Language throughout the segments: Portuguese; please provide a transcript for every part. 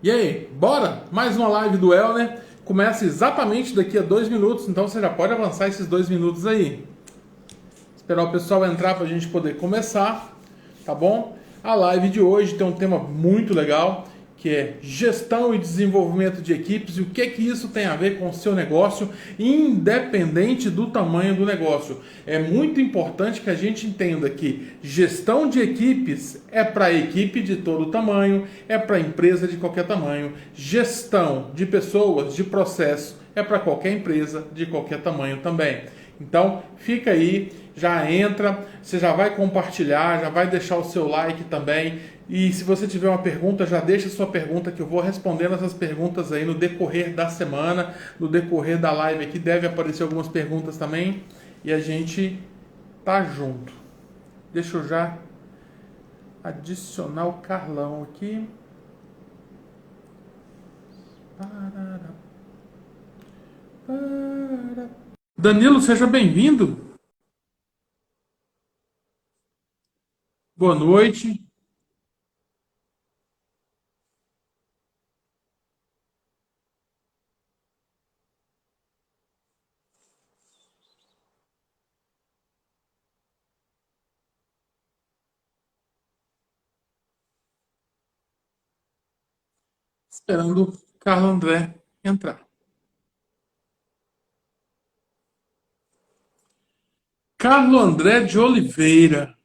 E aí, bora? Mais uma live do Elner. Começa exatamente daqui a 2 minutos, então você já pode avançar esses 2 minutos aí. Esperar o pessoal entrar para a gente poder começar, tá bom? A live de hoje tem um tema muito legal, que é gestão e desenvolvimento de equipes e o que que isso tem a ver com o seu negócio, independente do tamanho do negócio. É muito importante que a gente entenda que gestão de equipes é para equipe de todo tamanho, é para empresa de qualquer tamanho. Gestão de pessoas, de processo, é para qualquer empresa de qualquer tamanho também. Então, fica aí, já entra, você já vai compartilhar, já vai deixar o seu like também. E se você tiver uma pergunta, já deixa a sua pergunta que eu vou respondendo essas perguntas aí no decorrer da semana, no decorrer da live aqui. Deve aparecer algumas perguntas também e a gente tá junto. Deixa eu já adicionar o Carlão aqui. Danilo, seja bem-vindo. Boa noite. Esperando o Carlos André entrar. Carlos André de Oliveira.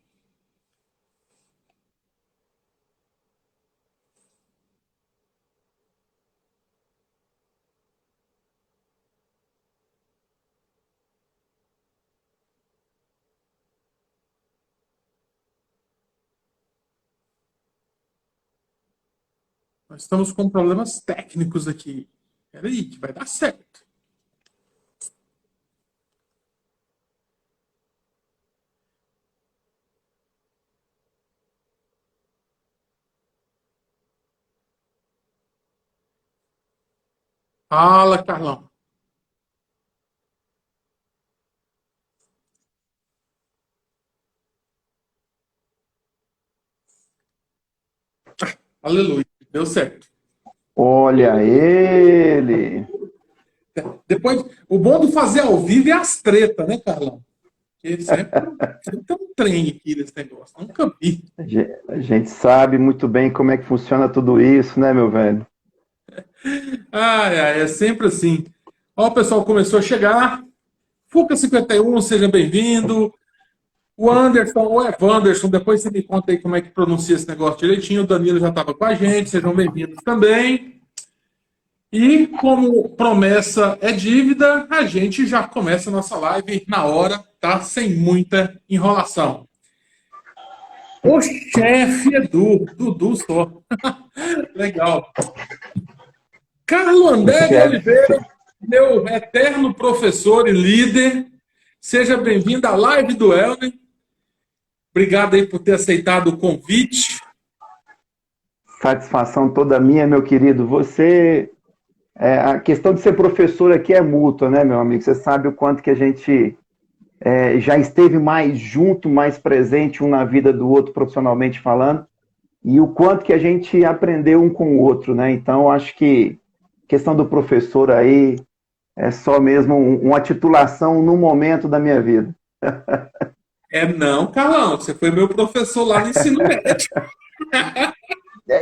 Nós estamos com problemas técnicos aqui. Espera aí, que vai dar certo. Fala, Carlão. Aleluia. Deu certo. Olha ele! Depois, o bom do fazer ao vivo é as tretas, né, Carlão? Porque sempre tem um trem aqui nesse negócio. Nunca vi. A gente sabe muito bem como é que funciona tudo isso, né, meu velho? Ai, ai, é sempre assim. Ó, o pessoal começou a chegar. Fuca 51, seja bem-vindo. O Anderson, ou é Wanderson, depois você me conta aí como é que pronuncia esse negócio direitinho. O Danilo já estava com a gente, sejam bem-vindos também. E como promessa é dívida, a gente já começa a nossa live na hora, tá? Sem muita enrolação. O chefe Edu, Dudu só. Legal. Carlos O André de chefe. Oliveira, meu eterno professor e líder, seja bem-vindo à live do Elner. Obrigado aí por ter aceitado o convite. Satisfação toda minha, meu querido. A questão de ser professor aqui é mútua, né, meu amigo? Você sabe o quanto que a gente já esteve mais junto, mais presente um na vida do outro, profissionalmente falando, e o quanto que a gente aprendeu um com o outro, né? Então, acho que a questão do professor aí é só mesmo uma titulação no momento da minha vida. Não, Carlão, você foi meu professor lá no ensino médio.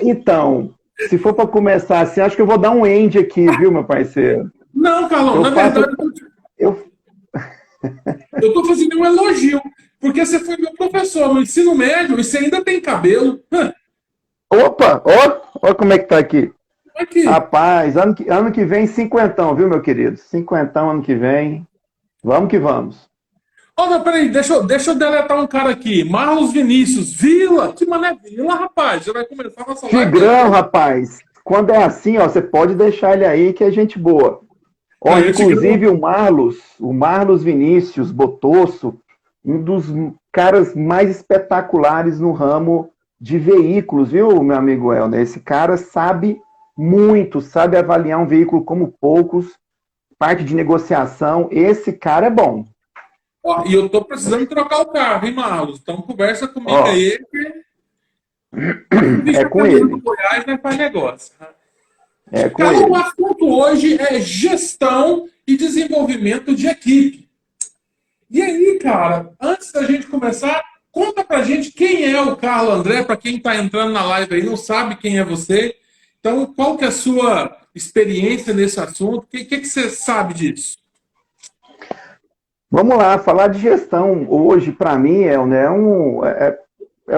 Então, se for para começar assim, acho que eu vou dar um end aqui, viu, meu parceiro? Não, Carlão, Eu na faço. verdade, Eu, eu estou fazendo um elogio, porque você foi meu professor no ensino médio e você ainda tem cabelo. opa, ó como é que tá aqui. Aqui. Rapaz, ano que vem, cinquentão, viu, meu querido? Cinquentão ano que vem. Vamos que vamos. Oh, não, peraí, deixa eu deletar um cara aqui. Marlos Vinícius, Vila, que mané Vila, rapaz. Já vai começar a nossa live Tigrão, aí. rapaz. Quando é assim, ó, você pode deixar ele aí que é gente boa. Ó, Aí, Tigrão. inclusive o Marlos Vinícius Botosso, um dos caras mais espetaculares no ramo de veículos, viu, meu amigo Helder? Esse cara sabe muito, sabe avaliar um veículo como poucos, parte de negociação. Esse cara é bom. Ó, e eu tô precisando trocar o carro, hein, Marlos? Então conversa comigo Ó, aí, que vamos vestir é a com camisa do ele. Goiás, né, faz negócio. com Carlão, o ele. assunto hoje é gestão e desenvolvimento de equipe. E aí, cara, antes da gente começar, conta pra gente quem é o Carlos André, para quem está entrando na live aí, não sabe quem é você. Então, qual que é a sua experiência nesse assunto? O que você sabe disso? Vamos lá, falar de gestão hoje, para mim, é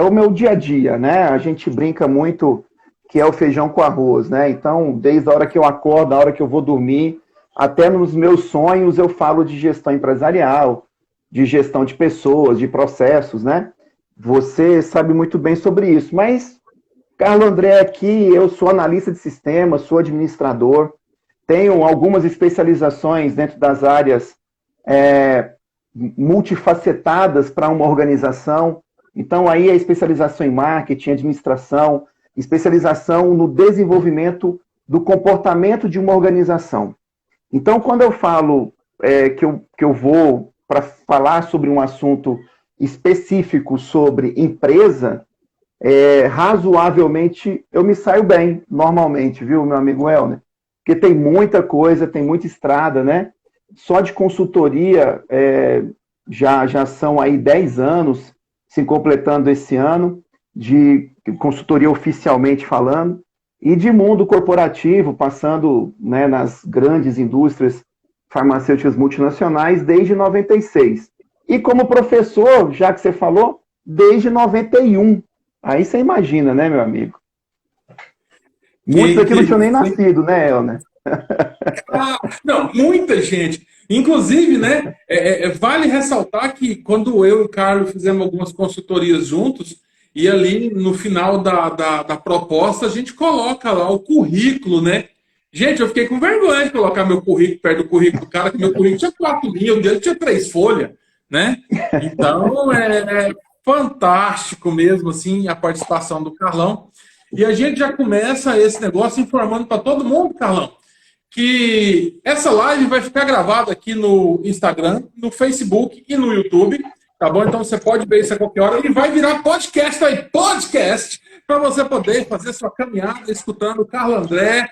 o meu dia a dia, né? A gente brinca muito que é o feijão com arroz, né? Então, desde a hora que eu acordo, a hora que eu vou dormir, até nos meus sonhos eu falo de gestão empresarial, de gestão de pessoas, de processos, né? Você sabe muito bem sobre isso, mas, Carlos André, aqui eu sou analista de sistemas, sou administrador, tenho algumas especializações dentro das áreas multifacetadas para uma organização. Então, aí a especialização em marketing, administração, especialização no desenvolvimento do comportamento de uma organização. Então, quando eu falo que eu vou para falar sobre um assunto específico sobre empresa, razoavelmente eu me saio bem, normalmente, viu, meu amigo Elner? Porque tem muita coisa, tem muita estrada, né? Só de consultoria já são aí 10 anos, se completando esse ano, de consultoria oficialmente falando, e de mundo corporativo, passando, né, nas grandes indústrias farmacêuticas multinacionais desde 96. E como professor, já que você falou, desde 91. Aí você imagina, né, meu amigo? Muitos aqui não tinham nem nascido, né, Elner? Não, muita gente. Inclusive, né, vale ressaltar que quando eu e o Carlos fizemos algumas consultorias juntos, e ali no final da proposta a gente coloca lá o currículo, né? Gente, eu fiquei com vergonha de colocar meu currículo perto do currículo do cara, que meu currículo tinha 4 linhas, o dele tinha 3 folhas, né? Então, é fantástico mesmo, assim, a participação do Carlão. E a gente já começa esse negócio informando para todo mundo, Carlão, que essa live vai ficar gravada aqui no Instagram, no Facebook e no YouTube, tá bom? Então você pode ver isso a qualquer hora e vai virar podcast aí, podcast, para você poder fazer sua caminhada escutando o Carlos André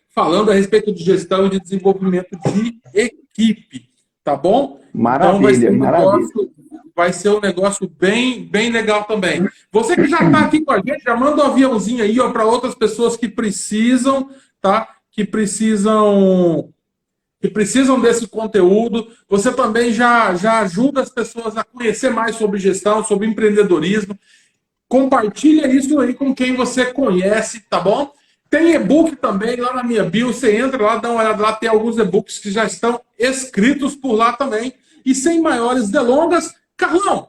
falando a respeito de gestão e de desenvolvimento de equipe, tá bom? Maravilha, Então maravilha. vai ser um negócio bem, bem legal também. Você que já está aqui com a gente, já manda um aviãozinho aí para outras pessoas que precisam, tá? Que precisam desse conteúdo. Você também já ajuda as pessoas a conhecer mais sobre gestão, sobre empreendedorismo. Compartilha isso aí com quem você conhece, tá bom? Tem e-book também lá na minha bio. Você entra lá, dá uma olhada lá, tem alguns e-books que já estão escritos por lá também. E sem maiores delongas, Carlão,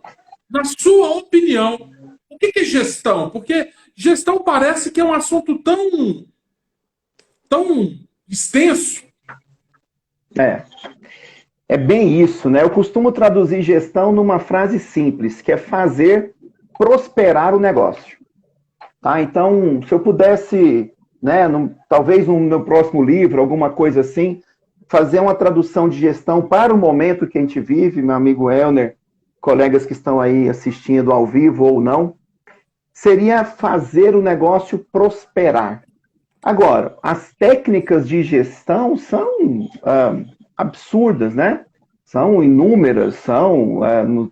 na sua opinião, o que é gestão? Porque gestão parece que é um assunto tão extenso. É bem isso, né? Eu costumo traduzir gestão numa frase simples, que é fazer prosperar o negócio. Tá? Então, se eu pudesse, né, talvez no meu próximo livro, alguma coisa assim, fazer uma tradução de gestão para o momento que a gente vive, meu amigo Elner, colegas que estão aí assistindo ao vivo ou não, seria fazer o negócio prosperar. Agora, as técnicas de gestão são absurdas, né? São inúmeras,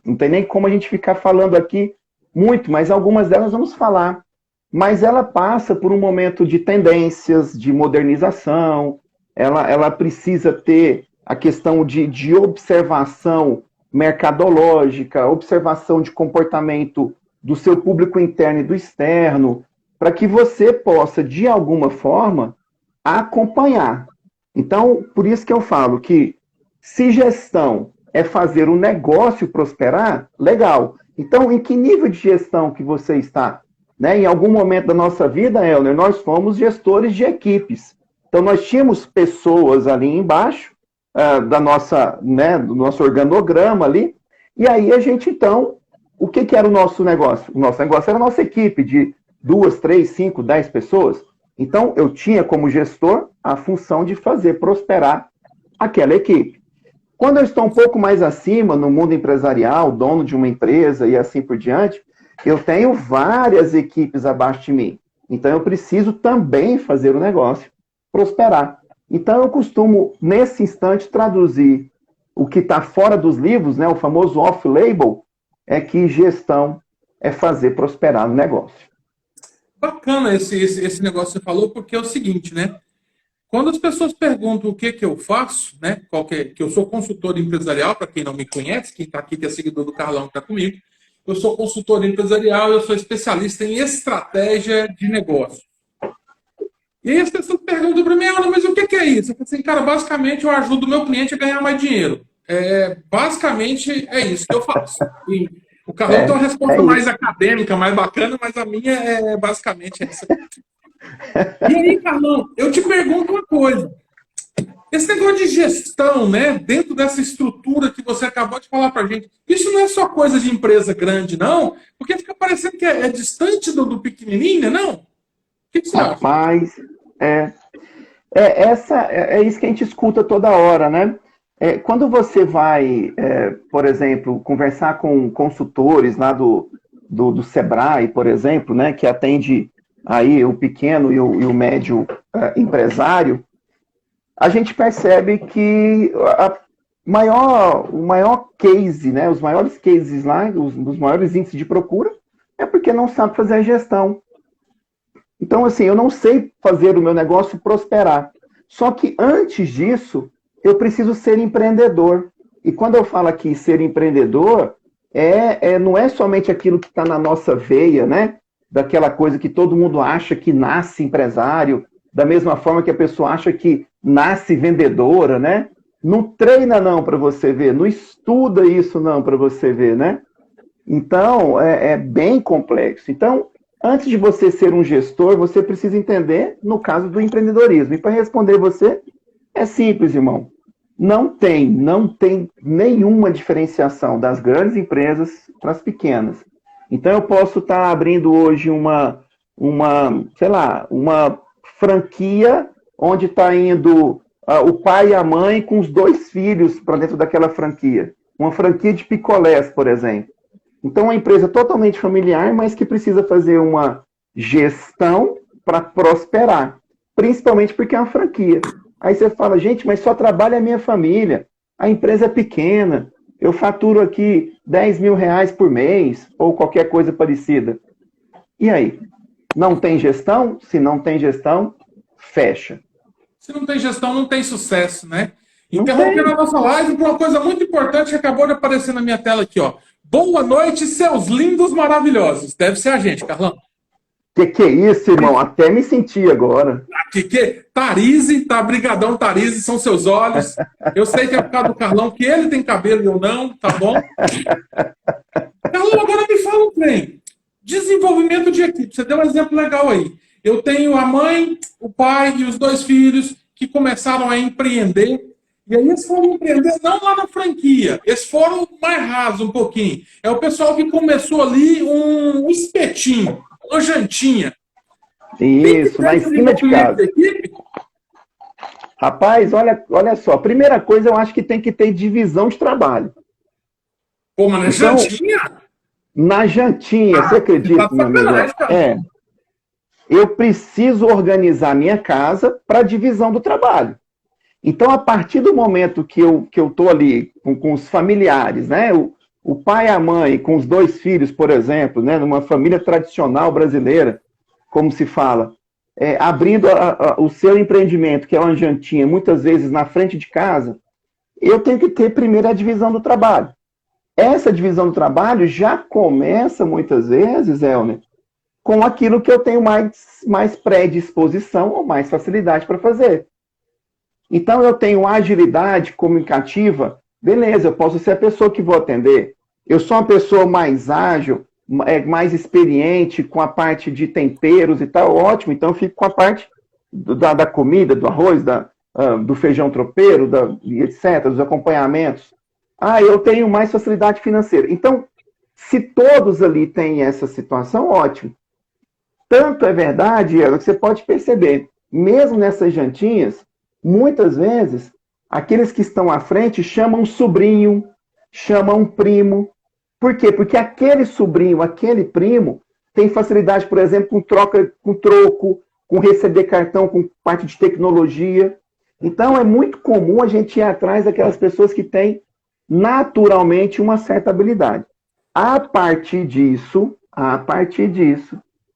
não tem nem como a gente ficar falando aqui muito, mas algumas delas vamos falar. Mas ela passa por um momento de tendências, de modernização, ela precisa ter a questão de observação mercadológica, observação de comportamento do seu público interno e do externo, para que você possa, de alguma forma, acompanhar. Então, por isso que eu falo que se gestão é fazer o negócio prosperar, legal. Então, em que nível de gestão que você está? Né? Em algum momento da nossa vida, Elner, nós fomos gestores de equipes. Então, nós tínhamos pessoas ali embaixo do nosso organograma ali, e aí a gente, então, o que era o nosso negócio? O nosso negócio era a nossa equipe de 2, 3, 5, 10 pessoas. Então, eu tinha como gestor a função de fazer prosperar aquela equipe. Quando eu estou um pouco mais acima, no mundo empresarial, dono de uma empresa e assim por diante, eu tenho várias equipes abaixo de mim. Então eu preciso também fazer o negócio prosperar. Então eu costumo, nesse instante, traduzir o que está fora dos livros, né, o famoso off-label, é que gestão é fazer prosperar o negócio. Bacana esse negócio que você falou, porque é o seguinte, né? Quando as pessoas perguntam o que eu faço, né? Que eu sou consultor empresarial, para quem não me conhece, quem está aqui que é seguidor do Carlão que está comigo, eu sou consultor empresarial, eu sou especialista em estratégia de negócio. E aí as pessoas perguntam para mim, mas o que é isso? Eu falo assim, cara, basicamente eu ajudo o meu cliente a ganhar mais dinheiro. Basicamente é isso que eu faço. E o Carlão tem uma resposta mais acadêmica, mais bacana, mas a minha é basicamente essa. E aí, Carlão, eu te pergunto uma coisa. Esse negócio de gestão, né, dentro dessa estrutura que você acabou de falar para a gente, isso não é só coisa de empresa grande, não? Porque fica parecendo que é distante do pequenininho, não? O que você acha? Rapaz, é isso que a gente escuta toda hora, né? Quando você vai, por exemplo, conversar com consultores lá do Sebrae, por exemplo, né, que atende aí o pequeno e o médio empresário, a gente percebe que o maior case, né, os maiores cases lá, os maiores índices de procura, é porque não sabe fazer a gestão. Então, assim, eu não sei fazer o meu negócio prosperar. Só que antes disso, eu preciso ser empreendedor. E quando eu falo aqui ser empreendedor, não é somente aquilo que está na nossa veia, né? Daquela coisa que todo mundo acha que nasce empresário, da mesma forma que a pessoa acha que nasce vendedora, né? Não treina não para você ver, não estuda isso não para você ver, né? Então, é bem complexo. Então, antes de você ser um gestor, você precisa entender no caso do empreendedorismo. E para responder você, é simples, irmão. Não tem nenhuma diferenciação das grandes empresas para as pequenas. Então eu posso estar abrindo hoje uma franquia onde está indo o pai e a mãe com os 2 filhos para dentro daquela franquia. Uma franquia de picolés, por exemplo. Então, é uma empresa totalmente familiar, mas que precisa fazer uma gestão para prosperar. Principalmente porque é uma franquia. Aí você fala, gente, mas só trabalha a minha família. A empresa é pequena. Eu faturo aqui 10 mil reais por mês, ou qualquer coisa parecida. E aí? Não tem gestão? Se não tem gestão, fecha. Se não tem gestão, não tem sucesso, né? Interrompendo a nossa live por uma coisa muito importante que acabou de aparecer na minha tela aqui, ó. Boa noite, seus lindos maravilhosos. Deve ser a gente, Carlão. Que é isso, irmão? Até me senti agora. Tarize, tá brigadão, Tarize, são seus olhos. Eu sei que é por causa do Carlão, que ele tem cabelo e eu não, tá bom? Carlão, agora me fala um trem. Desenvolvimento de equipe. Você deu um exemplo legal aí. Eu tenho a mãe, o pai e os 2 filhos que começaram a empreender. E aí eles foram empreender não lá na franquia. Eles foram mais rasos um pouquinho. É o pessoal que começou ali um espetinho, uma jantinha. Isso, na esquina de casa. Rapaz, olha só. Primeira coisa, eu acho que tem que ter divisão de trabalho. Pô, mas na jantinha? Na jantinha, você acredita, meu amigo? Eu preciso organizar minha casa para divisão do trabalho. Então, a partir do momento que eu estou ali com os familiares, né? O pai e a mãe com os 2 filhos, por exemplo, né? Numa família tradicional brasileira, como se fala, abrindo o seu empreendimento, que é uma jantinha, muitas vezes na frente de casa, eu tenho que ter primeiro a divisão do trabalho. Essa divisão do trabalho já começa, muitas vezes, Elner, com aquilo que eu tenho mais predisposição ou mais facilidade para fazer. Então, eu tenho agilidade comunicativa, beleza, eu posso ser a pessoa que vou atender. Eu sou uma pessoa mais ágil, mais experiente com a parte de temperos e tal, ótimo, então eu fico com a parte da comida, do arroz, do feijão tropeiro, etc., dos acompanhamentos. Eu tenho mais facilidade financeira. Então, se todos ali têm essa situação, ótimo. Tanto é verdade, que você pode perceber, mesmo nessas jantinhas, muitas vezes, aqueles que estão à frente chamam sobrinho, chamam primo. Por quê? Porque aquele sobrinho, aquele primo, tem facilidade, por exemplo, com troca, com troco, com receber cartão, com parte de tecnologia. Então, é muito comum a gente ir atrás daquelas pessoas que têm naturalmente uma certa habilidade. A partir disso,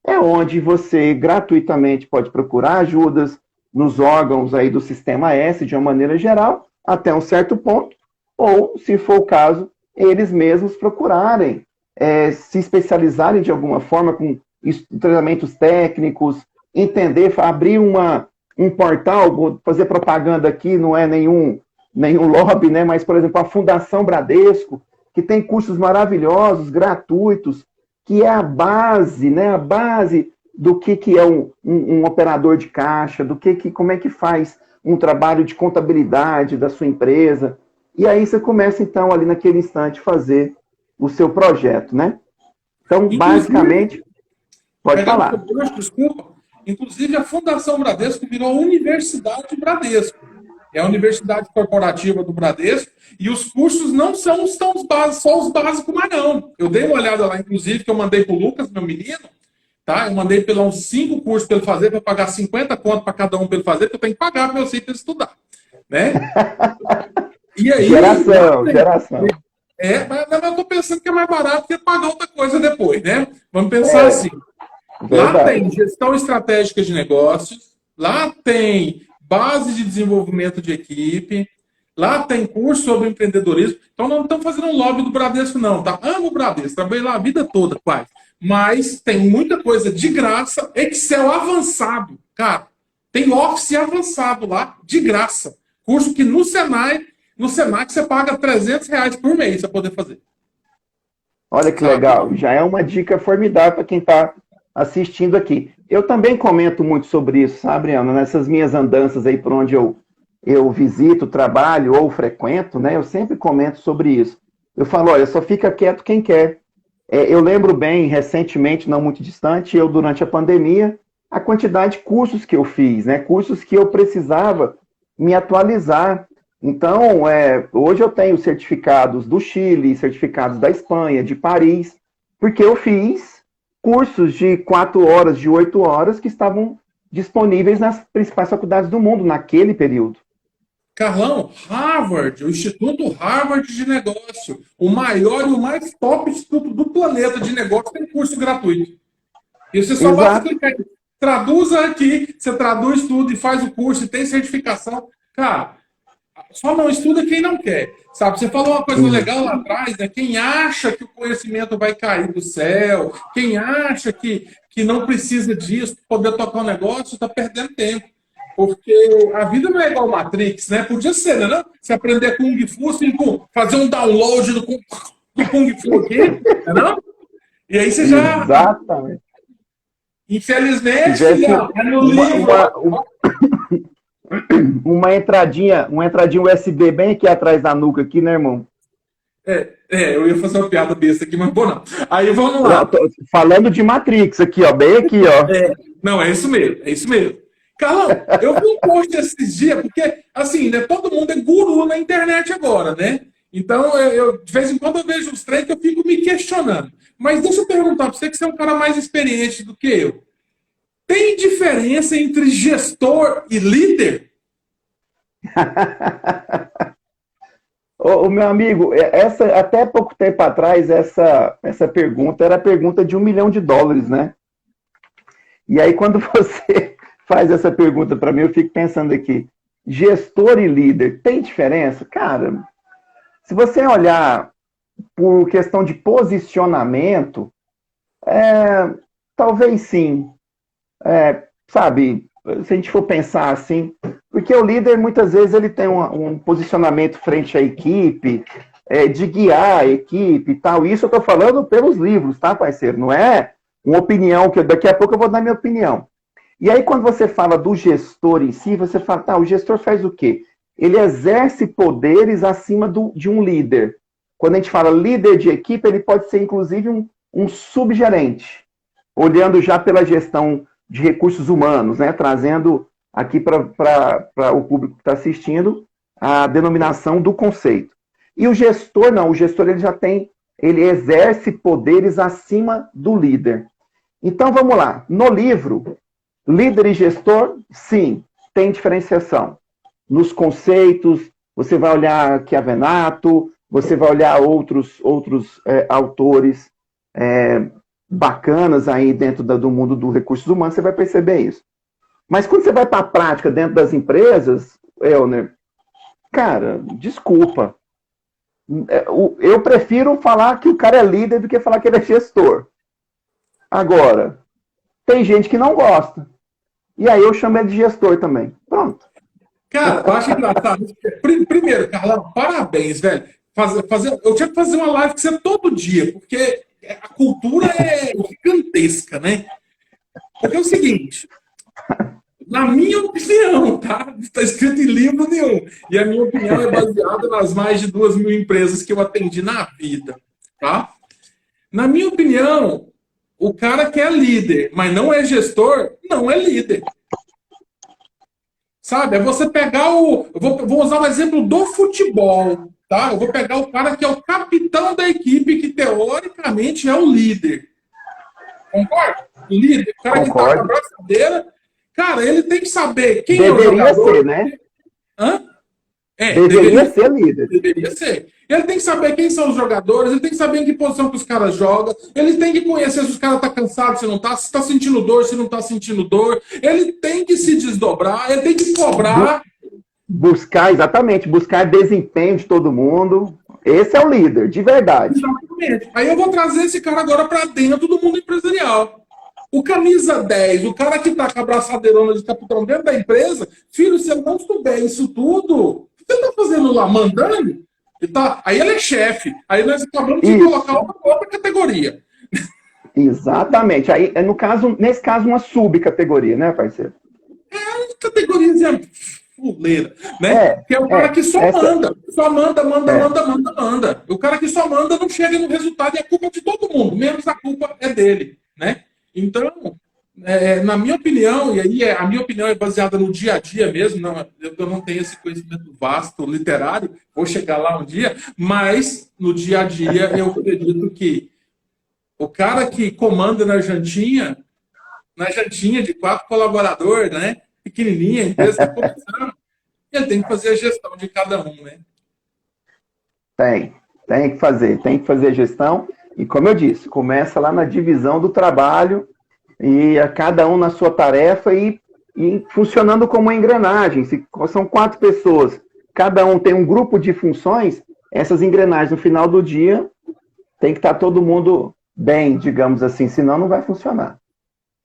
é onde você gratuitamente pode procurar ajudas nos órgãos aí do Sistema S, de uma maneira geral, até um certo ponto, ou, se for o caso, eles mesmos procurarem se especializarem de alguma forma com treinamentos técnicos, entender, abrir um portal, vou fazer propaganda aqui, não é nenhum lobby, né? Mas, por exemplo, a Fundação Bradesco, que tem cursos maravilhosos, gratuitos, que é a base, né? A base do que é um operador de caixa, como é que faz um trabalho de contabilidade da sua empresa. E aí você começa, então, ali naquele instante, fazer o seu projeto, né? Então, basicamente, pode falar. Desculpa. Inclusive, a Fundação Bradesco virou a Universidade Bradesco. É a Universidade Corporativa do Bradesco, e os cursos não são só os básicos, mas não. Eu dei uma olhada lá, inclusive, que eu mandei para o Lucas, meu menino, tá? Eu mandei pela uns 5 cursos para ele fazer, para pagar 50 conto para cada um para ele fazer, porque eu tenho que pagar para meu filho para ele estudar, né? E aí, geração. Mas eu estou pensando que é mais barato que pagar outra coisa depois, né? Vamos pensar assim. Verdade. Lá tem gestão estratégica de negócios, lá tem base de desenvolvimento de equipe, lá tem curso sobre empreendedorismo. Então, não estamos fazendo um lobby do Bradesco, não, tá? Amo o Bradesco, trabalhei lá a vida toda, quase. Mas tem muita coisa de graça, Excel avançado, cara. Tem Office avançado lá, de graça. Curso que no Senac você paga R$300 por mês para poder fazer. Olha que legal, já é uma dica formidável para quem está assistindo aqui. Eu também comento muito sobre isso, sabe, Ana? Nessas minhas andanças aí por onde eu visito, trabalho ou frequento, né? Eu sempre comento sobre isso. Eu falo, olha, só fica quieto quem quer. Eu lembro bem, recentemente, não muito distante, eu durante a pandemia, a quantidade de cursos que eu fiz, né? Cursos que eu precisava me atualizar. Então, hoje eu tenho certificados do Chile, certificados da Espanha, de Paris, porque eu fiz cursos de 4 horas, de 8 horas, que estavam disponíveis nas principais faculdades do mundo naquele período. Carlão, Harvard, o Instituto Harvard de Negócio, o maior e o mais top instituto do planeta de negócio, tem curso gratuito. E você só basta clicar aqui, traduza aqui, você traduz tudo e faz o curso e tem certificação. Cara, só não estuda quem não quer. Sabe, você falou uma coisa legal lá atrás, né? Quem acha que o conhecimento vai cair do céu, quem acha que não precisa disso para poder tocar um negócio, está perdendo tempo. Porque a vida não é igual Matrix, né? Podia ser, né? Não? Você aprender Kung Fu, assim, fazer um download do Kung Fu aqui, não? E aí você já... Exatamente. Infelizmente, filhão, é no livro... Uma entradinha USB bem aqui atrás da nuca, aqui, né, irmão? Eu ia fazer uma piada besta aqui, mas bom, não. Aí vamos lá. Não, tô falando de Matrix aqui, ó, bem aqui, ó. Não, é isso mesmo. Carlão, eu vi um post esses dias, porque, assim, né, todo mundo é guru na internet agora, né? Então, de vez em quando eu vejo uns treinos que eu fico me questionando. Mas deixa eu perguntar para você, que você é um cara mais experiente do que eu. Tem diferença entre gestor e líder? Ô, meu amigo, até pouco tempo atrás, essa pergunta era a pergunta de $1 milhão, né? E aí, quando você faz essa pergunta para mim, eu fico pensando aqui, gestor e líder, tem diferença? Cara, se você olhar por questão de posicionamento, talvez sim. Sabe, se a gente for pensar assim, porque o líder, muitas vezes, ele tem um posicionamento frente à equipe, de guiar a equipe e tal. Isso eu estou falando pelos livros, tá, parceiro? Não é uma opinião, que daqui a pouco eu vou dar minha opinião. E aí, quando você fala do gestor em si, você fala, tá, o gestor faz o quê? Ele exerce poderes acima de um líder. Quando a gente fala líder de equipe, ele pode ser, inclusive, um subgerente, olhando já pela gestão de recursos humanos, né? Trazendo aqui para o público que está assistindo a denominação do conceito. E o gestor, não, o gestor ele exerce poderes acima do líder. Então, vamos lá. No livro, líder e gestor, sim, tem diferenciação. Nos conceitos, você vai olhar Chiavenato, você vai olhar outros autores bacanas aí dentro do mundo dos recursos humanos, você vai perceber isso. Mas quando você vai para a prática dentro das empresas, Elner, cara, desculpa. Eu prefiro falar que o cara é líder do que falar que ele é gestor. Agora, tem gente que não gosta. E aí eu chamo ele de gestor também. Pronto. Cara, eu acho engraçado. Primeiro, Carlão, parabéns, velho. Eu tinha que fazer uma live com você todo dia, porque a cultura é gigantesca, né? Porque é o seguinte, na minha opinião, tá? Não está escrito em livro nenhum. E a minha opinião é baseada nas mais de 2.000 empresas que eu atendi na vida, tá? Na minha opinião, o cara que é líder, mas não é gestor, não é líder. Sabe? É você pegar o... Vou usar o exemplo do futebol, tá? Eu vou pegar o cara que é o capitão da equipe, que teoricamente é o líder. Concorda? O líder, o cara que tá com a braçadeira, cara, ele tem que saber quem é o jogador. Deveria ser, né? Hã? Deveria ser líder. Deveria ser. Ele tem que saber quem são os jogadores, ele tem que saber em que posição que os caras jogam, ele tem que conhecer se os caras estão cansados, se não tá, se está sentindo dor, se não está sentindo dor. Ele tem que se desdobrar, ele tem que cobrar. Exatamente, buscar desempenho de todo mundo. Esse é o líder, de verdade. Exatamente. Aí eu vou trazer esse cara agora para dentro do mundo empresarial. O camisa 10, o cara que tá com a braçadeirona de capitão dentro da empresa, filho, se eu não souber isso tudo, o que você tá fazendo lá? Mandando? Aí ele é chefe. Aí nós acabamos de colocar outra categoria. Exatamente. Aí, nesse caso, uma subcategoria, né, parceiro? Categoriazinha fuleira, né? Que é o cara que só manda. Só manda. O cara que só manda não chega no resultado e é culpa de todo mundo, menos a culpa é dele, né? Então, na minha opinião, e aí a minha opinião é baseada no dia a dia mesmo, eu não tenho esse conhecimento vasto literário, vou chegar lá um dia, mas no dia a dia eu acredito que o cara que comanda na jantinha de 4 colaboradores, né? Pequenininha, a empresa está começando, ele tem que fazer a gestão de cada um, né? Tem que fazer a gestão. E como eu disse, começa lá na divisão do trabalho e a cada um na sua tarefa e funcionando como uma engrenagem. Se são 4 pessoas, cada um tem um grupo de funções, essas engrenagens no final do dia tem que estar todo mundo bem, digamos assim, senão não vai funcionar.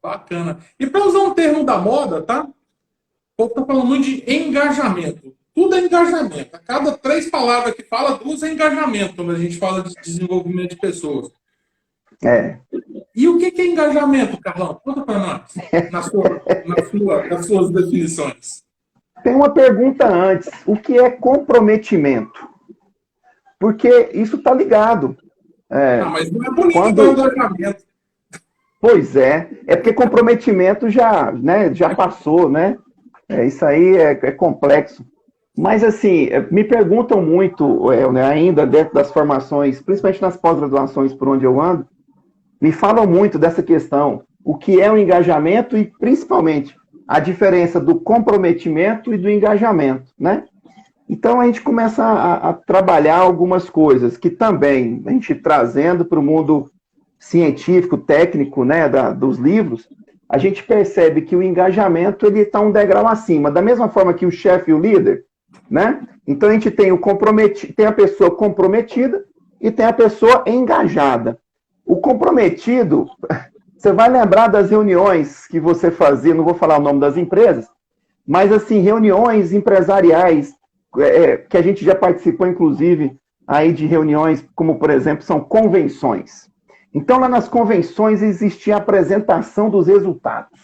Bacana. E para usar um termo da moda, tá? O povo está falando muito de engajamento. Tudo é engajamento. A cada 3 palavras que fala, 2 é engajamento, quando a gente fala de desenvolvimento de pessoas. E o que é engajamento, Carlão? Conta para nós, nas suas definições. Tem uma pergunta antes. O que é comprometimento? Porque isso está ligado. Mas não é bonito do engajamento. Pois é porque comprometimento já passou, né? Isso aí é complexo. Mas, assim, me perguntam muito, ainda dentro das formações, principalmente nas pós-graduações por onde eu ando, me falam muito dessa questão, o que é o engajamento e, principalmente, a diferença do comprometimento e do engajamento, né? Então, a gente começa a trabalhar algumas coisas que também, a gente trazendo para o mundo científico, técnico, né, dos livros, a gente percebe que o engajamento ele está um degrau acima, da mesma forma que o chefe e o líder, né? Então a gente tem tem a pessoa comprometida e tem a pessoa engajada. O comprometido, você vai lembrar das reuniões que você fazia, não vou falar o nome das empresas, mas assim, reuniões empresariais, que a gente já participou, inclusive, aí de reuniões, como por exemplo, são convenções. Então, lá nas convenções existia a apresentação dos resultados.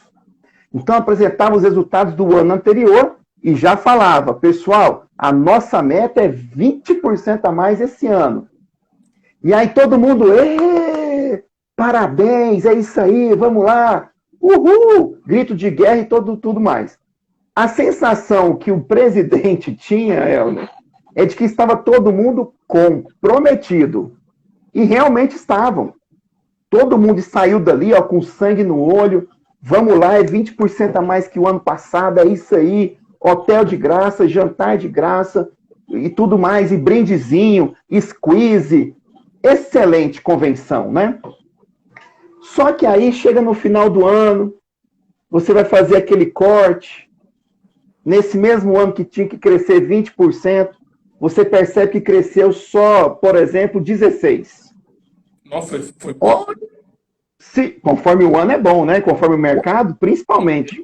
Então, apresentava os resultados do ano anterior e já falava, pessoal, a nossa meta é 20% a mais esse ano. E aí todo mundo, parabéns, é isso aí, vamos lá, uhul, grito de guerra e tudo mais. A sensação que o presidente tinha, Elner, é de que estava todo mundo comprometido. E realmente estavam. todo mundo saiu dali, ó, com sangue no olho. Vamos lá, é 20% a mais que o ano passado, é isso aí. Hotel de graça, jantar de graça e tudo mais, e brindezinho, squeeze. Excelente convenção, né? Só que aí chega no final do ano, você vai fazer aquele corte. Nesse mesmo ano que tinha que crescer 20%, você percebe que cresceu só, por exemplo, 16%. Nossa, foi bom. Conforme o ano é bom, né? Conforme o mercado, principalmente.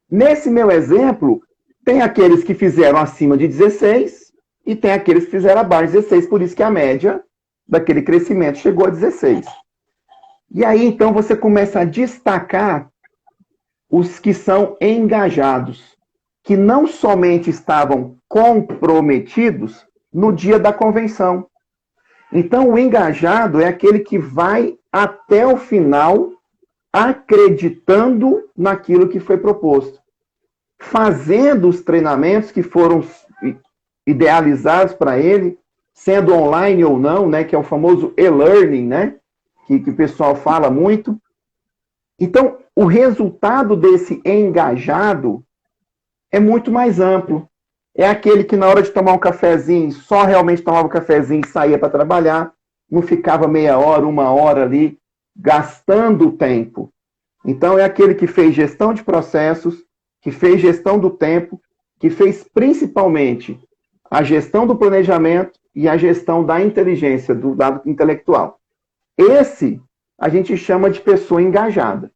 Nesse meu exemplo, tem aqueles que fizeram acima de 16 e tem aqueles que fizeram abaixo de 16, por isso que a média daquele crescimento chegou a 16. E aí, então, você começa a destacar os que são engajados, que não somente estavam comprometidos no dia da convenção. Então, o engajado é aquele que vai até o final acreditando naquilo que foi proposto, fazendo os treinamentos que foram idealizados para ele, sendo online ou não, né, que é o famoso e-learning, né, que o pessoal fala muito. Então, o resultado desse engajado é muito mais amplo. É aquele que na hora de tomar um cafezinho, só realmente tomava um cafezinho e saía para trabalhar, não ficava meia hora, uma hora ali, gastando tempo. Então, é aquele que fez gestão de processos, que fez gestão do tempo, que fez principalmente a gestão do planejamento e a gestão da inteligência, do dado intelectual. Esse a gente chama de pessoa engajada.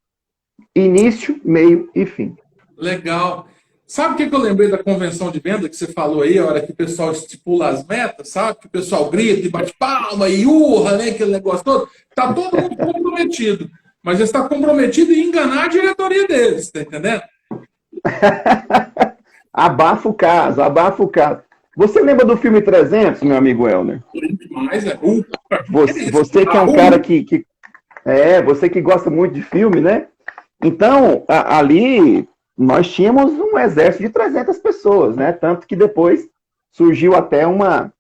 Início, meio e fim. Legal. Sabe o que eu lembrei da convenção de venda que você falou aí, a hora que o pessoal estipula as metas, sabe? Que o pessoal grita e bate palma e urra, né? Aquele negócio todo. Está todo mundo comprometido. Mas está comprometido em enganar a diretoria deles, tá entendendo? Abafa o caso, abafa o caso. Você lembra do filme 300, meu amigo Elner? Demais, é. Você que é um cara que você que gosta muito de filme, né? Então, ali nós tínhamos um exército de 300 pessoas, né? Tanto que depois surgiu até uma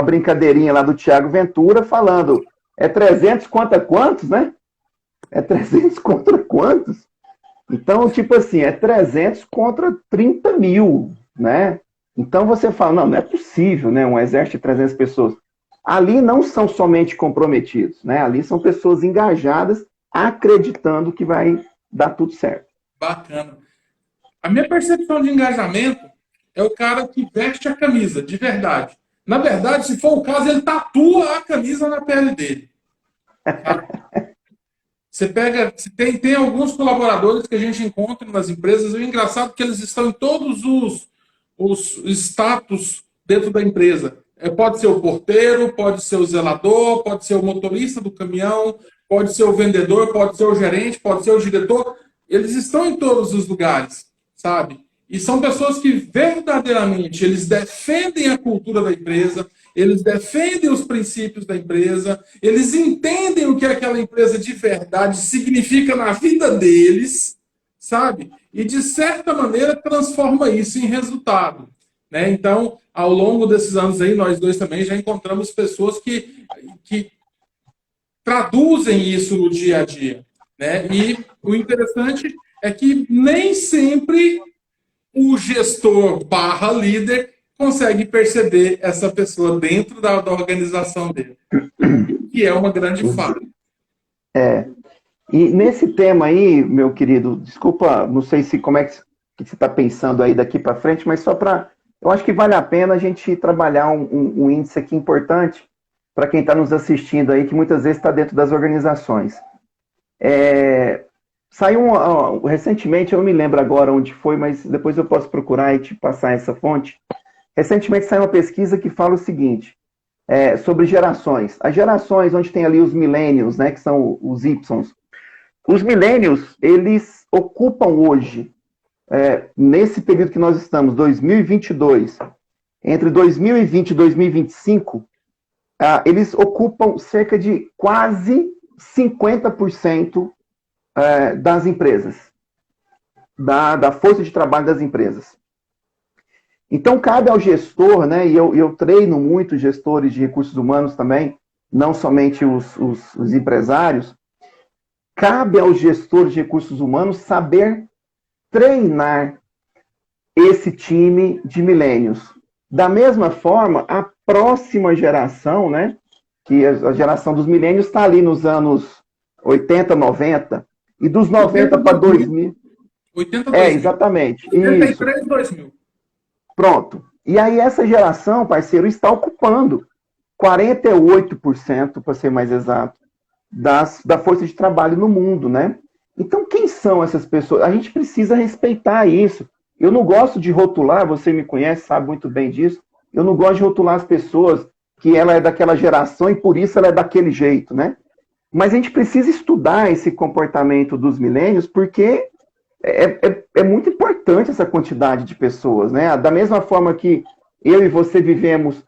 brincadeirinha lá do Thiago Ventura falando, é 300 contra quantos, né? É 300 contra quantos? Então, tipo assim, é 300 contra 30 mil, né? Então você fala, não é possível, né? Um exército de 300 pessoas. Ali não são somente comprometidos, né? Ali são pessoas engajadas, acreditando que vai dar tudo certo. Bacana. A minha percepção de engajamento é o cara que veste a camisa, de verdade. Na verdade, se for o caso, ele tatua a camisa na pele dele. Tá? Você pega, tem alguns colaboradores que a gente encontra nas empresas, e o engraçado é que eles estão em todos os status dentro da empresa. Pode ser o porteiro, pode ser o zelador, pode ser o motorista do caminhão, pode ser o vendedor, pode ser o gerente, pode ser o diretor. Eles estão em todos os lugares, sabe? E são pessoas que verdadeiramente eles defendem a cultura da empresa, eles defendem os princípios da empresa, eles entendem o que aquela empresa de verdade significa na vida deles, sabe? E, de certa maneira, transforma isso em resultado. Né? Então, ao longo desses anos aí, nós dois também já encontramos pessoas que traduzem isso no dia a dia. Né? E o interessante é que nem sempre o gestor / líder consegue perceber essa pessoa dentro da organização dele, que é uma grande falha. E nesse tema aí, meu querido, desculpa, não sei se como é que você está pensando aí daqui para frente, mas só para... Eu acho que vale a pena a gente trabalhar um índice aqui importante para quem está nos assistindo aí, que muitas vezes está dentro das organizações. Saiu recentemente, eu não me lembro agora onde foi, mas depois eu posso procurar e te passar essa fonte. Recentemente saiu uma pesquisa que fala o seguinte, sobre gerações. As gerações onde tem ali os millennials, né, que são os Ys. Os millennials, eles ocupam hoje, nesse período que nós estamos, 2022, entre 2020 e 2025, eles ocupam cerca de quase 50% das empresas, da força de trabalho das empresas. Então, cabe ao gestor, né, e eu treino muito gestores de recursos humanos também, não somente os empresários, cabe aos gestores de recursos humanos saber treinar esse time de milênios. Da mesma forma, a próxima geração, né, que a geração dos milênios está ali nos anos 80, 90, e dos 90 para 2000. 80, 2000. Exatamente. 83, 2000. Pronto. E aí essa geração, parceiro, está ocupando 48%, para ser mais exato, da força de trabalho no mundo, né? Então, quem são essas pessoas? A gente precisa respeitar isso. Eu não gosto de rotular, você me conhece, sabe muito bem disso, eu não gosto de rotular as pessoas que ela é daquela geração e por isso ela é daquele jeito, né? Mas a gente precisa estudar esse comportamento dos milênios porque é muito importante essa quantidade de pessoas, né? Da mesma forma que eu e você vivemos,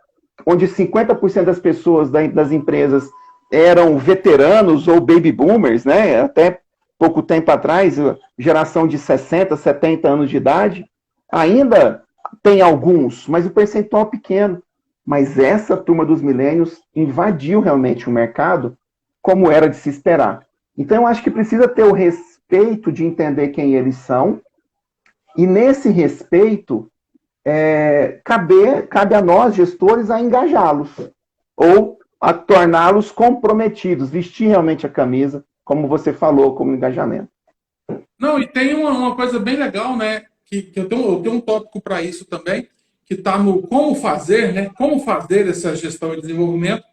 onde 50% das pessoas das empresas eram veteranos ou baby boomers, né? Até pouco tempo atrás, geração de 60, 70 anos de idade, ainda tem alguns, mas o percentual é pequeno. Mas essa turma dos milênios invadiu realmente o mercado como era de se esperar. Então, eu acho que precisa ter o respeito de entender quem eles são, e nesse respeito, cabe a nós, gestores, a engajá-los, ou a torná-los comprometidos, vestir realmente a camisa, como você falou, como engajamento. Não, e tem uma coisa bem legal, né? Que eu tenho um tópico para isso também, que está no como fazer, né? Como fazer essa gestão e desenvolvimento.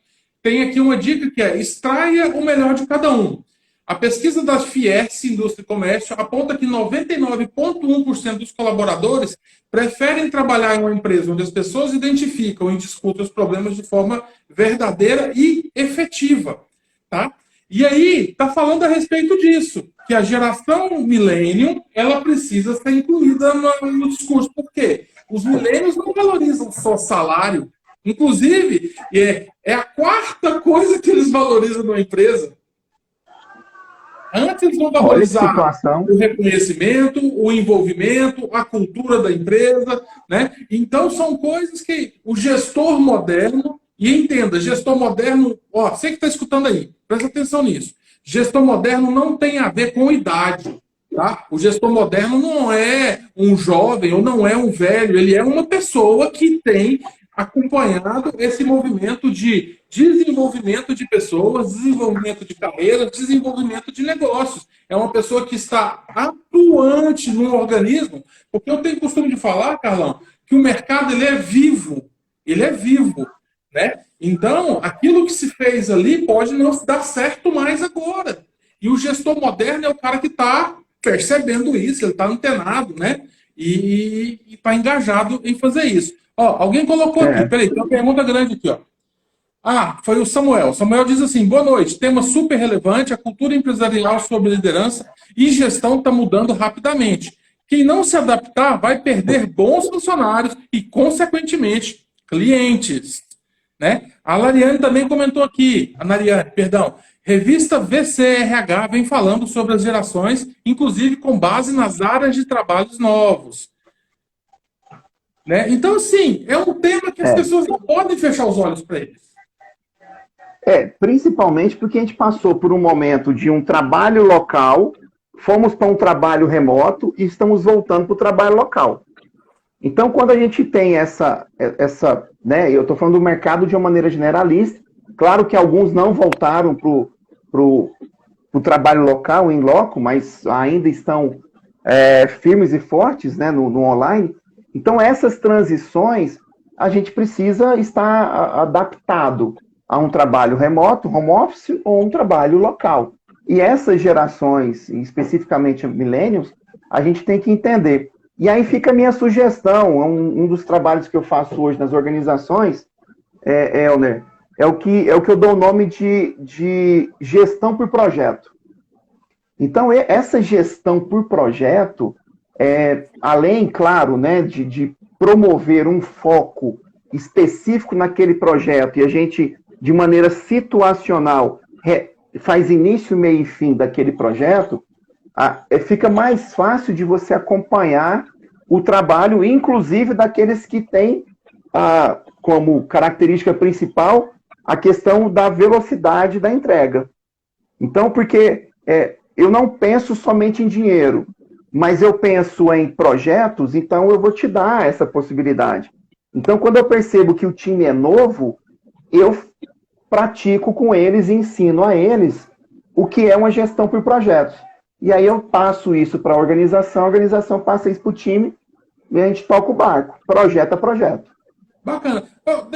Tem aqui uma dica que é: extraia o melhor de cada um. A pesquisa da Fierce Indústria e Comércio aponta que 99,1% dos colaboradores preferem trabalhar em uma empresa onde as pessoas identificam e discutem os problemas de forma verdadeira e efetiva, tá? E aí, está falando a respeito disso, que a geração millennium, ela precisa ser incluída no discurso. Por quê? Os millennials não valorizam só salário. Inclusive, é a quarta coisa que eles valorizam numa empresa. Antes eles vão valorizar o reconhecimento, o envolvimento, a cultura da empresa, né? Então, são coisas que o gestor moderno, e entenda, gestor moderno, você que está escutando aí, presta atenção nisso. Gestor moderno não tem a ver com idade, tá? O gestor moderno não é um jovem ou não é um velho, ele é uma pessoa que tem acompanhado esse movimento de desenvolvimento de pessoas, desenvolvimento de carreiras, desenvolvimento de negócios. É uma pessoa que está atuante no organismo, porque eu tenho costume de falar, Carlão, que o mercado ele é vivo, né? Então, aquilo que se fez ali pode não dar certo mais agora. E o gestor moderno é o cara que está percebendo isso, ele está antenado, né? E está engajado em fazer isso. Alguém colocou aqui, peraí, tem uma pergunta grande aqui, foi o Samuel. O Samuel diz assim: boa noite, tema super relevante, a cultura empresarial sobre liderança e gestão está mudando rapidamente. Quem não se adaptar vai perder bons funcionários e, consequentemente, clientes. Né? A Lariane também comentou aqui, revista VCRH vem falando sobre as gerações, inclusive com base nas áreas de trabalhos novos. Né? Então, assim, é um tema que as pessoas não podem fechar os olhos para eles. Principalmente porque a gente passou por um momento de um trabalho local, fomos para um trabalho remoto e estamos voltando para o trabalho local. Então, quando a gente tem essa né, eu estou falando do mercado de uma maneira generalista, claro que alguns não voltaram para o trabalho local, em loco, mas ainda estão firmes e fortes, né, no online. Então, essas transições, a gente precisa estar adaptado a um trabalho remoto, home office, ou um trabalho local. E essas gerações, especificamente millennials, a gente tem que entender. E aí fica a minha sugestão, um dos trabalhos que eu faço hoje nas organizações, Elner, é o que eu dou o nome de gestão por projeto. Então, essa gestão por projeto, além, claro, né, de promover um foco específico naquele projeto, e a gente, de maneira situacional, faz início, meio e fim daquele projeto, fica mais fácil de você acompanhar o trabalho, inclusive daqueles que têm como característica principal a questão da velocidade da entrega. Então, porque eu não penso somente em dinheiro, mas eu penso em projetos, então eu vou te dar essa possibilidade. Então, quando eu percebo que o time é novo, eu pratico com eles e ensino a eles o que é uma gestão por projetos. E aí eu passo isso para a organização passa isso para o time, e a gente toca o barco, projeto a projeto. Bacana.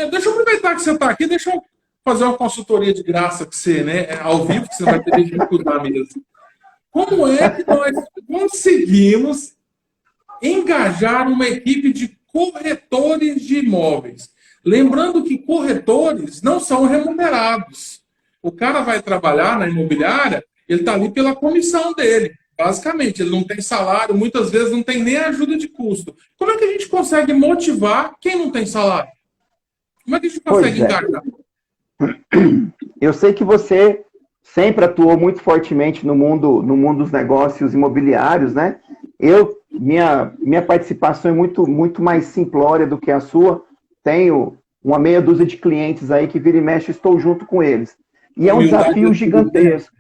Deixa eu aproveitar que você está aqui, deixa eu fazer uma consultoria de graça para você, né? Ao vivo, que você vai ter que dificultar mesmo. Como é que nós conseguimos engajar uma equipe de corretores de imóveis? Lembrando que corretores não são remunerados. O cara vai trabalhar na imobiliária, ele está ali pela comissão dele. Basicamente, ele não tem salário, muitas vezes não tem nem ajuda de custo. Como é que a gente consegue motivar quem não tem salário? Como é que a gente consegue engajar? Eu sei que você sempre atuou muito fortemente no mundo dos negócios imobiliários, né? Minha participação é muito mais simplória do que a sua. Tenho uma meia dúzia de clientes aí que vira e mexe, estou junto com eles. E é um desafio gigantesco.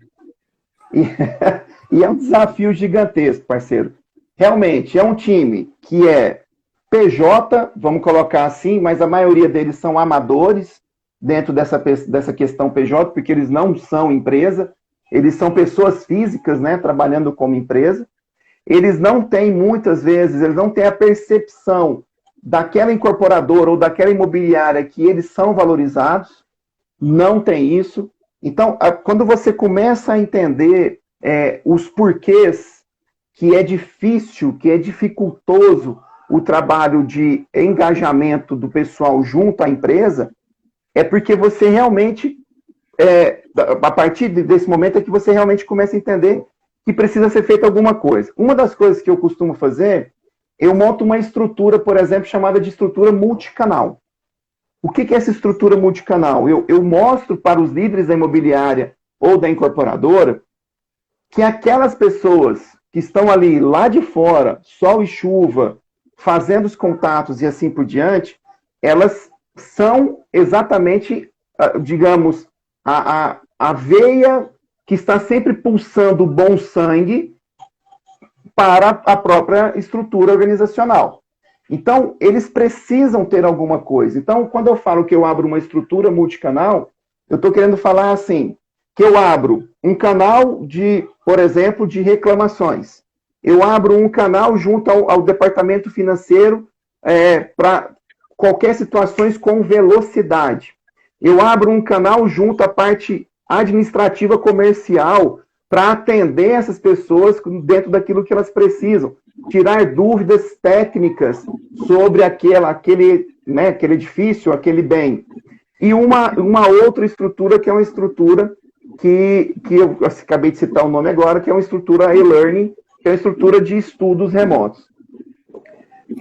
E é um desafio gigantesco, parceiro. Realmente, é um time que é PJ, vamos colocar assim, mas a maioria deles são amadores dentro dessa questão PJ, porque eles não são empresa, eles são pessoas físicas, né, trabalhando como empresa. Eles não têm, muitas vezes, eles não têm a percepção daquela incorporadora ou daquela imobiliária que eles são valorizados, não tem isso. Então, quando você começa a entender os porquês que é difícil, que é dificultoso o trabalho de engajamento do pessoal junto à empresa, é porque você realmente, a partir desse momento, é que você realmente começa a entender que precisa ser feita alguma coisa. Uma das coisas que eu costumo fazer, eu monto uma estrutura, por exemplo, chamada de estrutura multicanal. O que é essa estrutura multicanal? Eu mostro para os líderes da imobiliária ou da incorporadora que aquelas pessoas que estão ali lá de fora, sol e chuva, fazendo os contatos e assim por diante, elas são exatamente, digamos, a veia que está sempre pulsando bom sangue para a própria estrutura organizacional. Então, eles precisam ter alguma coisa. Então, quando eu falo que eu abro uma estrutura multicanal, eu estou querendo falar assim, que eu abro um canal de, por exemplo, de reclamações. Eu abro um canal junto ao departamento financeiro para qualquer situações com velocidade. Eu abro um canal junto à parte administrativa comercial para atender essas pessoas dentro daquilo que elas precisam. Tirar dúvidas técnicas sobre aquele edifício, aquele bem. E uma outra estrutura, que é uma estrutura que eu acabei de citar o nome agora, que é uma estrutura e-learning, que é uma estrutura de estudos remotos.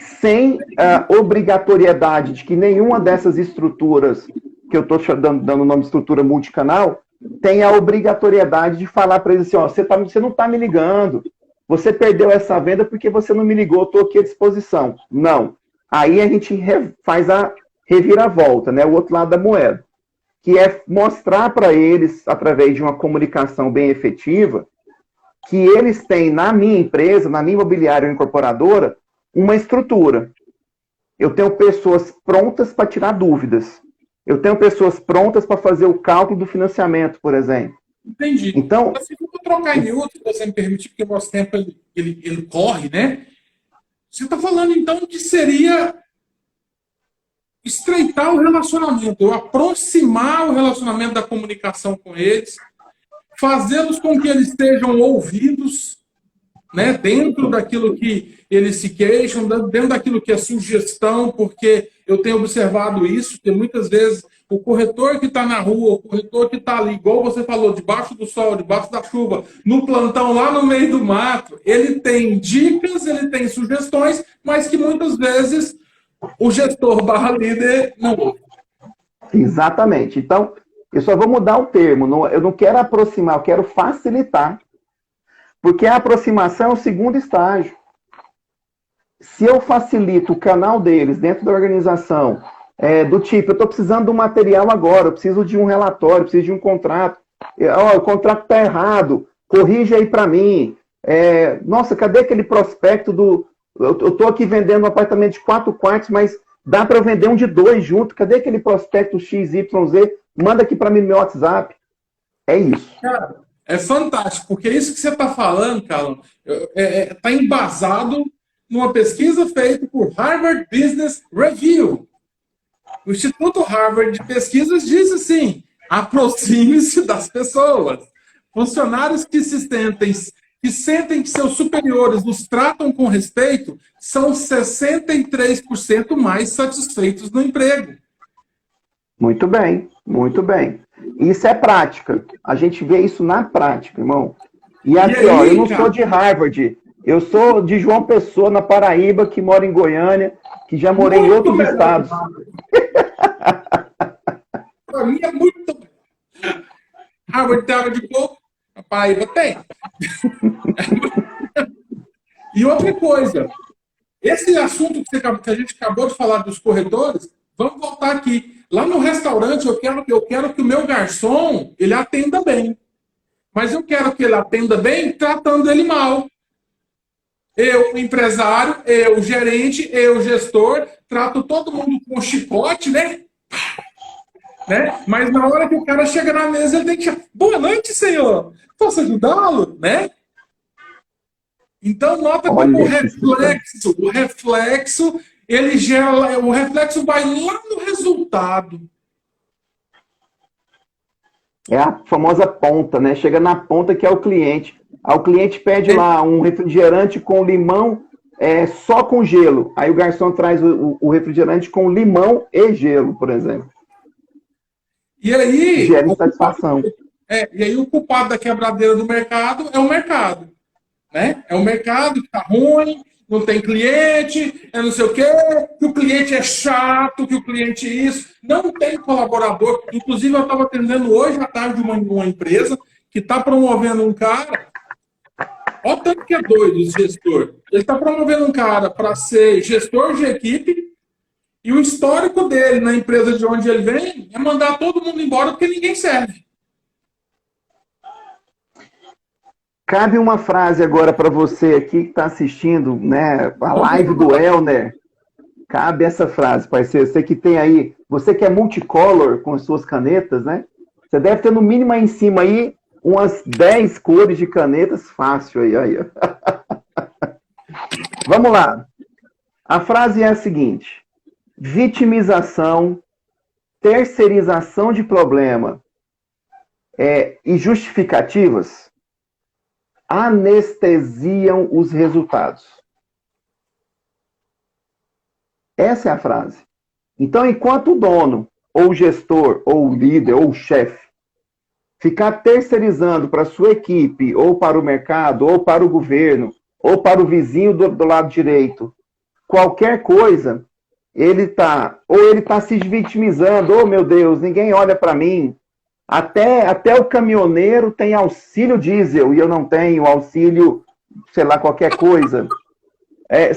Sem a obrigatoriedade de que nenhuma dessas estruturas, que eu estou dando o nome de estrutura multicanal, tem a obrigatoriedade de falar para eles assim, ó, você não está me ligando, você perdeu essa venda porque você não me ligou, estou aqui à disposição. Não. Aí a gente faz a reviravolta, né, o outro lado da moeda, que é mostrar para eles, através de uma comunicação bem efetiva, que eles têm na minha empresa, na minha imobiliária ou incorporadora, uma estrutura. Eu tenho pessoas prontas para tirar dúvidas. Eu tenho pessoas prontas para fazer o cálculo do financiamento, por exemplo. Entendi. Então, assim, eu vou trocar em miúdo, se você me permitir, porque o nosso tempo ele corre, né? Você está falando, então, que seria estreitar o relacionamento, aproximar o relacionamento da comunicação com eles, fazê-los com que eles estejam ouvidos, né, dentro daquilo que eles se queixam, dentro daquilo que é sugestão, porque eu tenho observado isso, que muitas vezes o corretor que está na rua, o corretor que está ali, igual você falou, debaixo do sol, debaixo da chuva, no plantão lá no meio do mato, ele tem dicas, ele tem sugestões, mas que muitas vezes o gestor / líder não ouve. Exatamente. Então, eu só vou mudar o termo. Eu não quero aproximar, eu quero facilitar. Porque a aproximação é o segundo estágio. Se eu facilito o canal deles dentro da organização, do tipo, eu estou precisando de um material agora, eu preciso de um relatório, eu preciso de um contrato. O contrato está errado, corrige aí para mim. Nossa, cadê aquele prospecto do... Eu estou aqui vendendo um apartamento de 4 quartos, mas dá para eu vender um de 2 junto. Cadê aquele prospecto XYZ? Manda aqui para mim no meu WhatsApp. É isso. Cara, é fantástico, porque isso que você está falando, Carlão, está embasado numa pesquisa feita por Harvard Business Review. O Instituto Harvard de Pesquisas diz assim: aproxime-se das pessoas. Funcionários que sentem que seus superiores os tratam com respeito são 63% mais satisfeitos no emprego. Muito bem, muito bem. Isso é prática. A gente vê isso na prática, irmão. E aqui, aí, ó, eu não sou de Harvard. Eu sou de João Pessoa, na Paraíba, que mora em Goiânia, que já morei em outros estados. Para mim é muito... Harvard tem água de coco, a Paraíba tem. E outra coisa, esse assunto que a gente acabou de falar dos corretores, vamos voltar aqui. Lá no restaurante, eu quero que o meu garçom ele atenda bem. Mas eu quero que ele atenda bem tratando ele mal. Eu, empresário, eu, gerente, eu, gestor, trato todo mundo com chicote, né? Mas na hora que o cara chega na mesa, ele tem que chamar: boa noite, senhor. Posso ajudá-lo? Né? Então, nota como o reflexo, ele gera, o reflexo vai lá no resultado. É a famosa ponta, né? Chega na ponta que é o cliente. Aí o cliente pede lá um refrigerante com limão, só com gelo. Aí o garçom traz o refrigerante com limão e gelo, por exemplo. E aí... Gera insatisfação. E aí o culpado da quebradeira do mercado é o mercado. Né? É o mercado que está ruim, não tem cliente, não sei o quê, que o cliente é chato, que o cliente isso, não tem colaborador. Inclusive, eu estava atendendo hoje à tarde uma empresa que está promovendo um cara, olha o tanto que é doido esse gestor. Ele está promovendo um cara para ser gestor de equipe e o histórico dele na empresa de onde ele vem é mandar todo mundo embora porque ninguém serve. Cabe uma frase agora para você aqui que está assistindo, né, a live do Elner. Cabe essa frase, parceiro. Você que tem aí, você que é multicolor com as suas canetas, né? Você deve ter no mínimo aí em cima aí umas 10 cores de canetas fácil aí. Vamos lá. A frase é a seguinte: vitimização, terceirização de problema e justificativas anestesiam os resultados. Essa é a frase. Então, enquanto o dono, ou o gestor, ou o líder, ou o chefe, ficar terceirizando para a sua equipe, ou para o mercado, ou para o governo, ou para o vizinho do lado direito, qualquer coisa, ele está se vitimizando. Oh, meu Deus, ninguém olha para mim. Até o caminhoneiro tem auxílio diesel e eu não tenho auxílio, sei lá, qualquer coisa.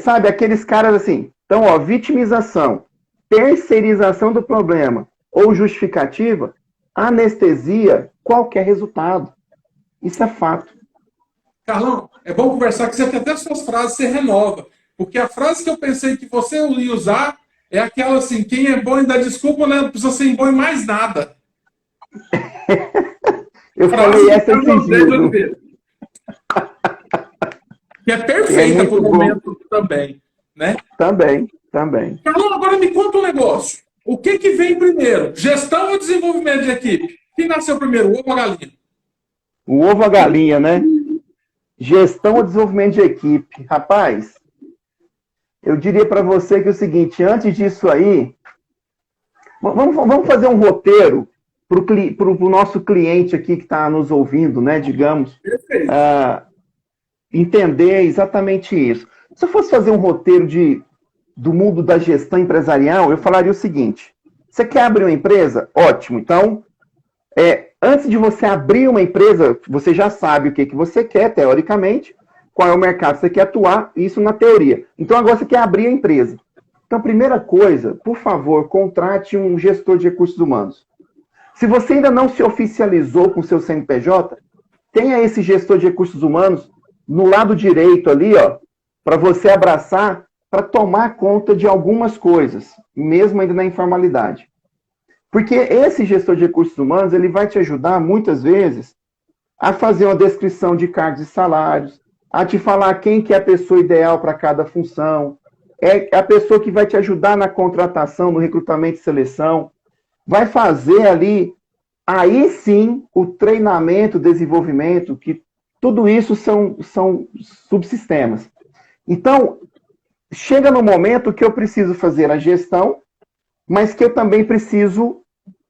Sabe, aqueles caras assim. Então, ó, vitimização, terceirização do problema ou justificativa, anestesia qualquer resultado. Isso é fato. Carlão, é bom conversar com você, que até suas frases você renova. Porque a frase que eu pensei que você ia usar é aquela assim: quem é bom em dar desculpa, né, não precisa ser bom em mais nada. Eu falei essa esses dias. Que é perfeita para o momento também, né? Também. Carlão, agora me conta um negócio. O que vem primeiro? Gestão ou desenvolvimento de equipe? Quem nasceu primeiro, o ovo ou a galinha? O ovo ou a galinha, né? Gestão ou desenvolvimento de equipe. Rapaz, eu diria para você que é o seguinte: antes disso aí, vamos fazer um roteiro para o nosso cliente aqui que está nos ouvindo, né, digamos, entender exatamente isso. Se eu fosse fazer um roteiro do mundo da gestão empresarial, eu falaria o seguinte: você quer abrir uma empresa? Ótimo. Então, antes de você abrir uma empresa, você já sabe o que você quer, teoricamente, qual é o mercado que você quer atuar, isso na teoria. Então, agora você quer abrir a empresa. Então, primeira coisa, por favor, contrate um gestor de recursos humanos. Se você ainda não se oficializou com o seu CNPJ, tenha esse gestor de recursos humanos no lado direito ali, ó, para você abraçar, para tomar conta de algumas coisas, mesmo ainda na informalidade. Porque esse gestor de recursos humanos, ele vai te ajudar, muitas vezes, a fazer uma descrição de cargos e salários, a te falar quem que é a pessoa ideal para cada função, é a pessoa que vai te ajudar na contratação, no recrutamento e seleção, vai fazer ali, aí sim, o treinamento, desenvolvimento, que tudo isso são subsistemas. Então, chega no momento que eu preciso fazer a gestão, mas que eu também preciso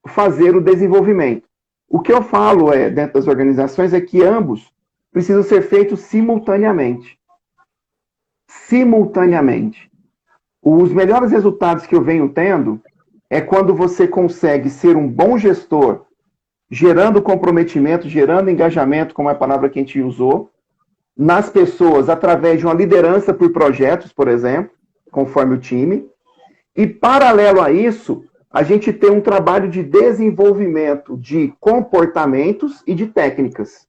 fazer o desenvolvimento. O que eu falo dentro das organizações é que ambos precisam ser feitos simultaneamente. Simultaneamente. Os melhores resultados que eu venho tendo é quando você consegue ser um bom gestor, gerando comprometimento, gerando engajamento, como é a palavra que a gente usou, nas pessoas através de uma liderança por projetos, por exemplo, conforme o time. E, paralelo a isso, a gente tem um trabalho de desenvolvimento de comportamentos e de técnicas,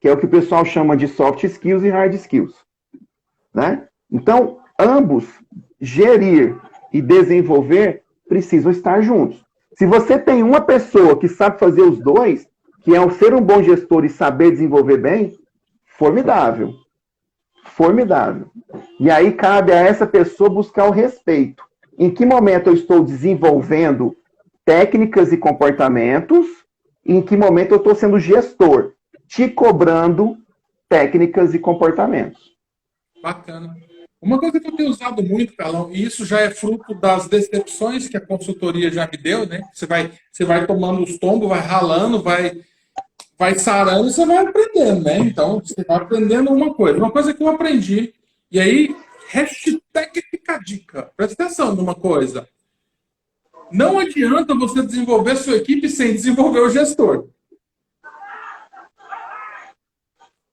que é o que o pessoal chama de soft skills e hard skills. Né? Então, ambos, gerir e desenvolver, precisam estar juntos. Se você tem uma pessoa que sabe fazer os dois, que é ser um bom gestor e saber desenvolver bem, formidável. Formidável. E aí cabe a essa pessoa buscar o respeito. Em que momento eu estou desenvolvendo técnicas e comportamentos, e em que momento eu estou sendo gestor, te cobrando técnicas e comportamentos. Bacana. Uma coisa que eu tenho usado muito, Carlão, e isso já é fruto das decepções que a consultoria já me deu, né? Você vai tomando os tombos, vai ralando, vai sarando e você vai aprendendo, né? Então, você vai aprendendo uma coisa. Uma coisa que eu aprendi, e aí, hashtag fica a dica. Presta atenção numa coisa. Não adianta você desenvolver sua equipe sem desenvolver o gestor.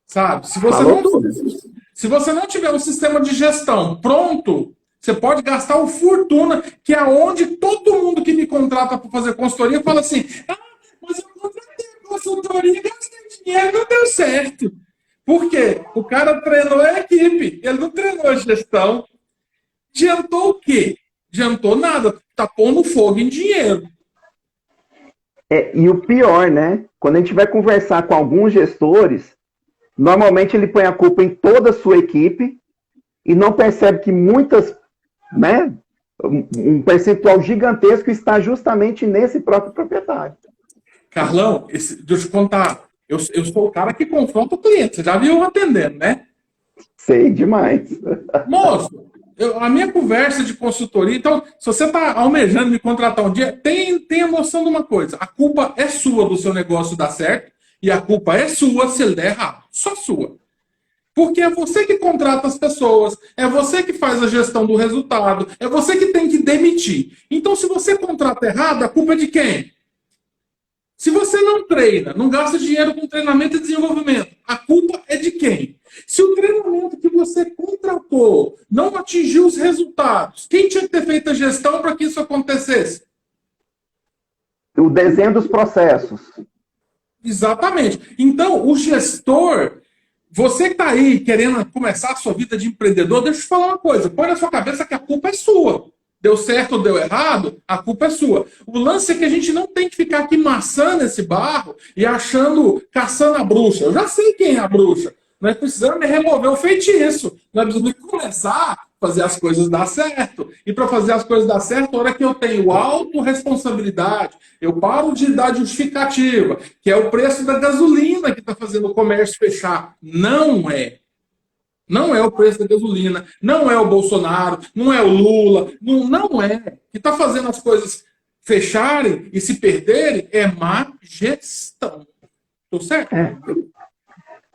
Sabe? Se você não tiver um sistema de gestão pronto, você pode gastar uma fortuna, que é onde todo mundo que me contrata para fazer consultoria fala assim, mas eu contratei a consultoria e gastei dinheiro e não deu certo. Por quê? O cara treinou a equipe, ele não treinou a gestão. Adiantou o quê? Adiantou nada. Tá pondo fogo em dinheiro. E o pior, né? Quando a gente vai conversar com alguns gestores, normalmente ele põe a culpa em toda a sua equipe e não percebe que muitas, né? Um percentual gigantesco está justamente nesse próprio proprietário. Carlão, deixa eu te contar. Eu sou o cara que confronta o cliente. Você já viu eu atendendo, né? Sei demais. Moço, a minha conversa de consultoria... Então, se você está almejando me contratar um dia, tenha noção de uma coisa. A culpa é sua do seu negócio dar certo e a culpa é sua se ele der errado. Só sua. Porque é você que contrata as pessoas, é você que faz a gestão do resultado, é você que tem que demitir. Então, se você contrata errado, a culpa é de quem? Se você não treina, não gasta dinheiro com treinamento e desenvolvimento, a culpa é de quem? Se o treinamento que você contratou não atingiu os resultados, quem tinha que ter feito a gestão para que isso acontecesse? O desenho dos processos. Exatamente. Então, o gestor, você que está aí querendo começar a sua vida de empreendedor, deixa eu te falar uma coisa, põe na sua cabeça que a culpa é sua. Deu certo ou deu errado, a culpa é sua. O lance é que a gente não tem que ficar aqui maçando esse barro e caçando a bruxa. Eu já sei quem é a bruxa. Nós precisamos remover o feitiço. Nós precisamos começar a fazer as coisas dar certo. E para fazer as coisas dar certo, a hora que eu tenho autorresponsabilidade, eu paro de dar justificativa, que é o preço da gasolina que está fazendo o comércio fechar. Não é. Não é o preço da gasolina, não é o Bolsonaro, não é o Lula, não é. O que está fazendo as coisas fecharem e se perderem é má gestão. Estou certo?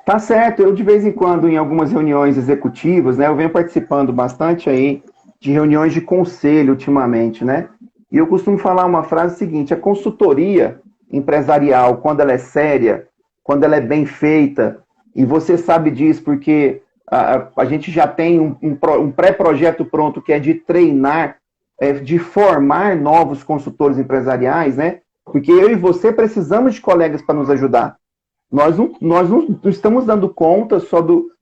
Tá certo. Eu, de vez em quando, em algumas reuniões executivas, né, eu venho participando bastante aí de reuniões de conselho ultimamente, né? E eu costumo falar uma frase seguinte: a consultoria empresarial, quando ela é séria, quando ela é bem feita, e você sabe disso porque a gente já tem um pré-projeto pronto que é de treinar, de formar novos consultores empresariais, né? Porque eu e você precisamos de colegas para nos ajudar. Nós não estamos dando conta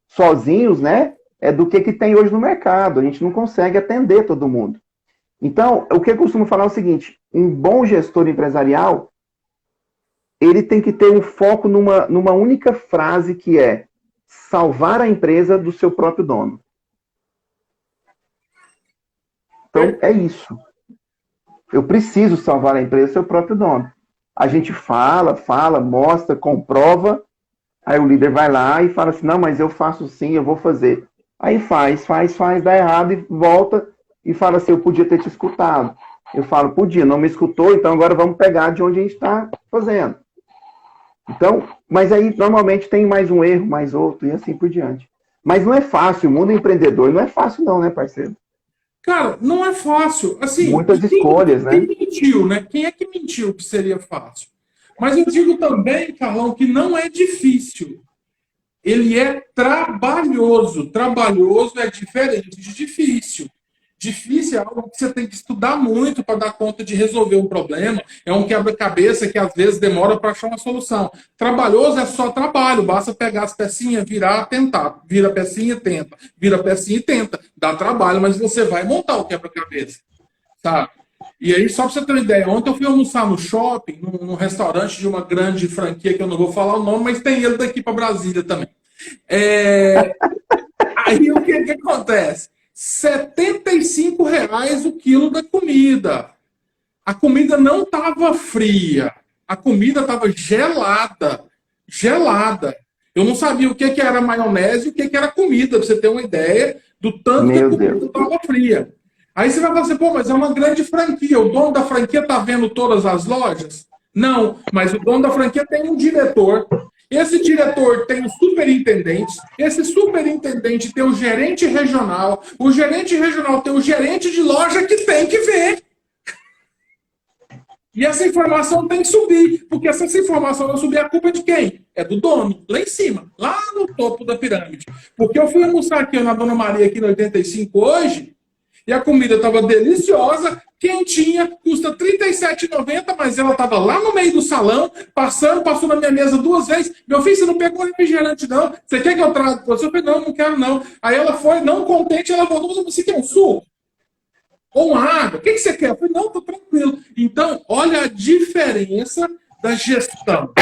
sozinhos, né? Do que tem hoje no mercado. A gente não consegue atender todo mundo. Então, o que eu costumo falar é o seguinte: um bom gestor empresarial, ele tem que ter um foco numa única frase, que é salvar a empresa do seu próprio dono. Então, é isso. Eu preciso salvar a empresa do seu próprio dono. A gente fala, mostra, comprova, aí o líder vai lá e fala assim, não, mas eu faço sim, eu vou fazer. Aí faz, dá errado e volta e fala assim, eu podia ter te escutado. Eu falo, podia, não me escutou, então agora vamos pegar de onde a gente está fazendo. Então, mas aí normalmente tem mais um erro, mais outro e assim por diante. Mas não é fácil, o mundo empreendedor não é fácil não, né, parceiro? Cara, não é fácil. Assim, muitas escolhas, né? Quem mentiu, né? Quem é que mentiu que seria fácil? Mas eu digo também, Carlão, que não é difícil. Ele é trabalhoso. Trabalhoso é diferente de difícil. Difícil é algo que você tem que estudar muito para dar conta de resolver um problema. É um quebra-cabeça que às vezes demora para achar uma solução. Trabalhoso é só trabalho, basta pegar as pecinhas, virar, tentar. Vira a pecinha, tenta. Vira a pecinha e tenta. Dá trabalho, mas você vai montar o quebra-cabeça. Tá? E aí, só para você ter uma ideia, ontem eu fui almoçar no shopping, num restaurante de uma grande franquia, que eu não vou falar o nome, mas tem ele daqui para Brasília também. Aí o que acontece? R$ 75 o quilo da comida. A comida não estava fria. A comida estava gelada. Gelada. Eu não sabia o que era maionese e o que era comida, para você ter uma ideia do tanto que a comida estava fria. Aí você vai falar assim, pô, mas é uma grande franquia. O dono da franquia está vendo todas as lojas? Não, mas o dono da franquia tem um diretor. Esse diretor tem o superintendente, esse superintendente tem o gerente regional tem o gerente de loja que tem que ver. E essa informação tem que subir, porque se essa informação não subir, a culpa é de quem? É do dono, lá em cima, lá no topo da pirâmide. Porque eu fui almoçar aqui na Dona Maria, aqui no 85 hoje, e a comida estava deliciosa, quentinha, custa R$ 37,90, mas ela estava lá no meio do salão, passou na minha mesa 2 vezes. Meu filho, você não pegou refrigerante, não? Você quer que eu traga? Eu falei, não quero, não. Aí ela foi, não contente, ela voltou, você quer um suco? Ou uma água? O que você quer? Eu falei, não, tô tranquilo. Então, olha a diferença da gestão.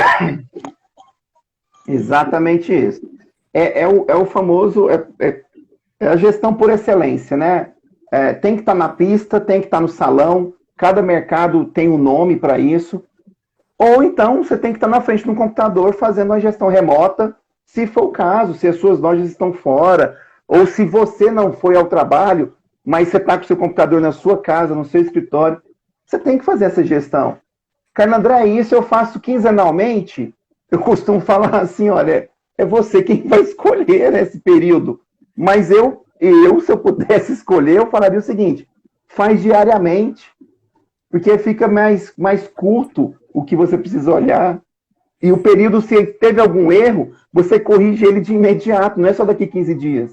Exatamente isso. É o famoso, é a gestão por excelência, né? Tem que estar na pista, tem que estar no salão, cada mercado tem um nome para isso. Ou então você tem que estar na frente de um computador fazendo uma gestão remota, se for o caso, se as suas lojas estão fora, ou se você não foi ao trabalho, mas você está com o seu computador na sua casa, no seu escritório, você tem que fazer essa gestão. Carlos André, isso eu faço quinzenalmente. Eu costumo falar assim, olha, é você quem vai escolher esse período. Mas eu, se eu pudesse escolher, eu falaria o seguinte, faz diariamente, porque fica mais curto o que você precisa olhar. E o período, se teve algum erro, você corrige ele de imediato, não é só daqui 15 dias.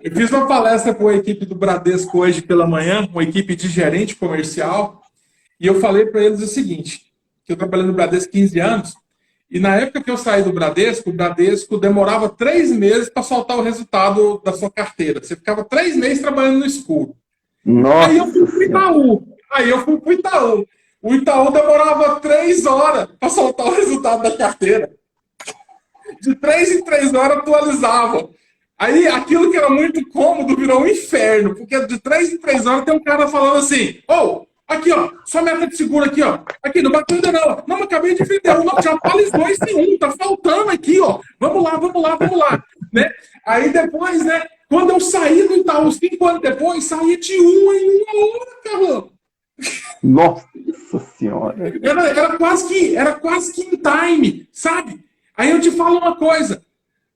Eu fiz uma palestra com a equipe do Bradesco hoje pela manhã, uma equipe de gerente comercial, e eu falei para eles o seguinte, que eu trabalhei no Bradesco 15 anos, e na época que eu saí do Bradesco, o Bradesco demorava 3 meses para soltar o resultado da sua carteira. Você ficava 3 meses trabalhando no escuro. Nossa. Aí eu fui pro Itaú. O Itaú demorava 3 horas para soltar o resultado da carteira. De 3 em 3 horas atualizava. Aí aquilo que era muito cômodo virou um inferno, porque de 3 em 3 horas tem um cara falando assim, aqui, ó, sua meta de seguro aqui, ó. Aqui, não bateu ainda não. Não, mas acabei de vender um. Não, já atualizou esse um. Tá faltando aqui, ó. Vamos lá. Né? Aí depois, né, quando eu saí do Itaú, 5 anos depois, saía de 1 em 1 hora, Carlão. Nossa Senhora. Era quase que em time, sabe? Aí eu te falo uma coisa.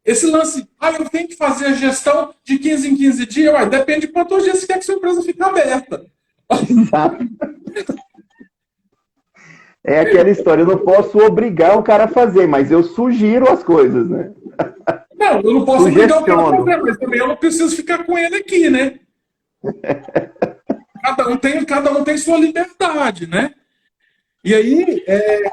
Esse lance, eu tenho que fazer a gestão de 15 em 15 dias. Depende de quantos dias você quer que sua empresa fique aberta. Exato. É aquela história, eu não posso obrigar o cara a fazer, mas eu sugiro as coisas, né? Não, eu não posso obrigar o cara a Sugestiono. fazer, mas também eu não preciso ficar com ele aqui, né? Cada um tem sua liberdade, né? E aí,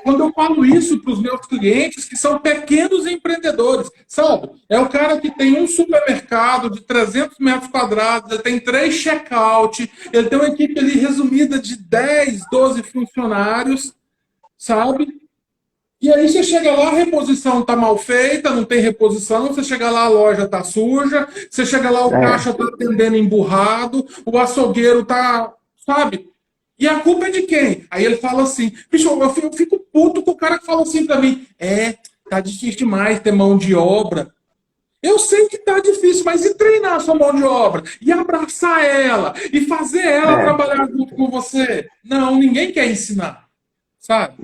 quando eu falo isso para os meus clientes, que são pequenos empreendedores, sabe? É o cara que tem um supermercado de 300 metros quadrados, ele tem 3 check-out, ele tem uma equipe ali resumida de 10, 12 funcionários, sabe? E aí você chega lá, a reposição está mal feita, não tem reposição, você chega lá, a loja está suja, você chega lá, o caixa está atendendo emburrado, o açougueiro está, sabe? E a culpa é de quem? Aí ele fala assim, bicho, eu fico puto com o cara que fala assim pra mim, tá difícil demais ter mão de obra. Eu sei que tá difícil, mas e treinar a sua mão de obra? E abraçar ela? E fazer ela trabalhar junto com você? Não, ninguém quer ensinar, sabe?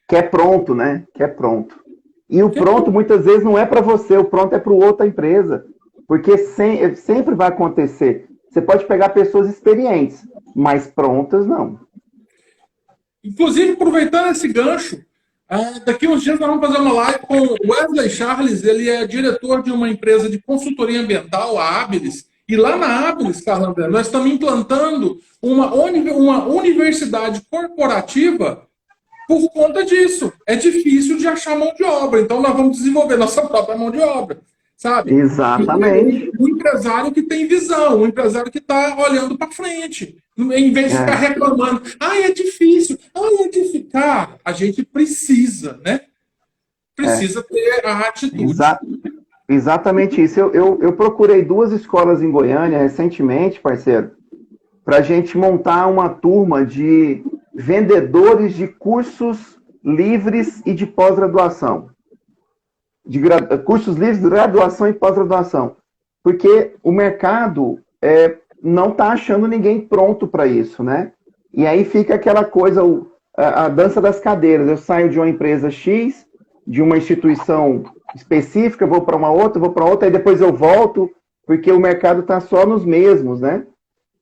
Quer pronto, né? Quer pronto. E o pronto muitas vezes não é para você, o pronto é para outra empresa. Porque sempre vai acontecer. Você pode pegar pessoas experientes, mas prontas não. Inclusive, aproveitando esse gancho, daqui uns dias nós vamos fazer uma live com o Wesley Charles, ele é diretor de uma empresa de consultoria ambiental, a Abilis, e lá na Abilis, Carlos André, nós estamos implantando uma universidade corporativa por conta disso. É difícil de achar mão de obra, então nós vamos desenvolver nossa própria mão de obra, sabe? Exatamente. Um empresário que tem visão, um empresário que está olhando para frente, em vez de ficar reclamando. É difícil. É difícil. Cara, a gente precisa, né? Precisa ter a atitude. Exatamente isso. Eu procurei 2 escolas em Goiânia recentemente, parceiro, para a gente montar uma turma de vendedores de cursos livres e de pós-graduação. Cursos livres de graduação e pós-graduação. Porque o mercado não está achando ninguém pronto para isso, né? E aí fica aquela coisa, a dança das cadeiras. Eu saio de uma empresa X, de uma instituição específica, vou para outra, aí depois eu volto, porque o mercado está só nos mesmos, né?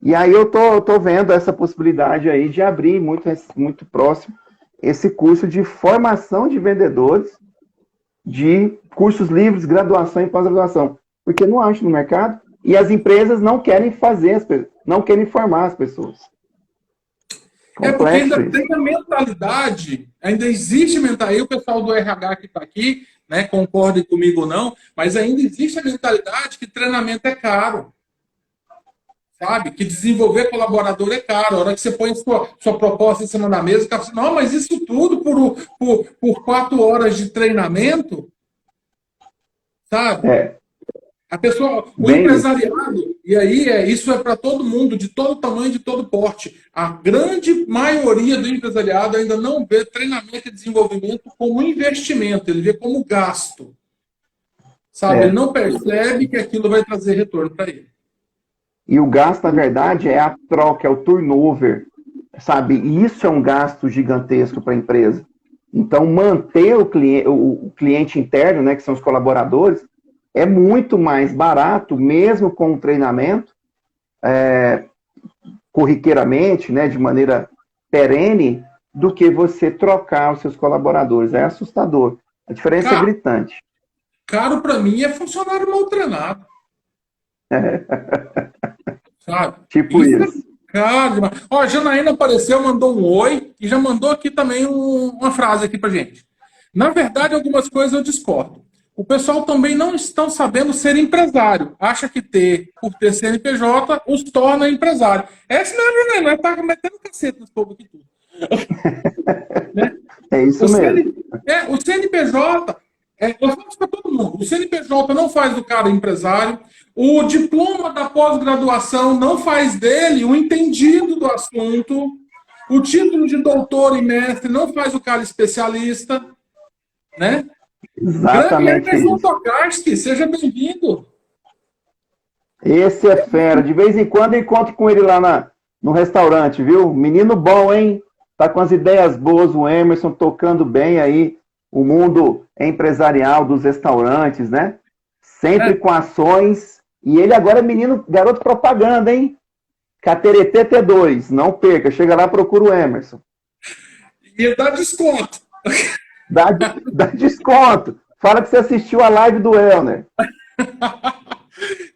E aí eu tô vendo essa possibilidade aí de abrir muito próximo esse curso de formação de vendedores de cursos livres, graduação e pós-graduação. Porque não acho no mercado e as empresas não querem não querem formar as pessoas. Porque ainda tem a mentalidade, ainda existe mentalidade, aí o pessoal do RH que está aqui, né, concordem comigo ou não, mas ainda existe a mentalidade que treinamento é caro. Sabe? Que desenvolver colaborador é caro. A hora que você põe sua proposta em cima da mesa, o cara fala, não, mas isso tudo por 4 horas de treinamento, sabe? A pessoa, o empresariado, e aí isso é para todo mundo, de todo tamanho, de todo porte. A grande maioria do empresariado ainda não vê treinamento e desenvolvimento como investimento, ele vê como gasto. Sabe? Ele não percebe que aquilo vai trazer retorno para ele. E o gasto, na verdade, é a troca, é o turnover, sabe? E isso é um gasto gigantesco para a empresa. Então, manter o cliente interno, né, que são os colaboradores, é muito mais barato, mesmo com o treinamento, corriqueiramente, né, de maneira perene, do que você trocar os seus colaboradores. É assustador. A diferença é gritante. Caro para mim é funcionário mal treinado. Sabe? Tipo isso. Caro. Ó, a Janaína apareceu, mandou um oi e já mandou aqui também uma frase aqui pra gente. Na verdade, algumas coisas eu discordo. O pessoal também não estão sabendo ser empresário. Acha que por ter CNPJ, os torna empresário. Essa não é, Janaína, tá metendo cacete nesse povo aqui tudo. Né? É isso mesmo. O CNPJ, eu falo isso para todo mundo. O CNPJ não faz do cara empresário. O diploma da pós-graduação não faz dele um entendido do assunto. O título de doutor e mestre não faz o cara especialista. Né? Exatamente. Grande Anderson Tokarski, seja bem-vindo. Esse é fera. De vez em quando eu encontro com ele lá no restaurante, viu? Menino bom, hein? Tá com as ideias boas, o Emerson tocando bem aí o mundo empresarial dos restaurantes, né? Sempre com ações. E ele agora é garoto propaganda, hein? Cateretê T2, não perca. Chega lá, procura o Emerson. E dá desconto. Dá desconto. Fala que você assistiu a live do Elner.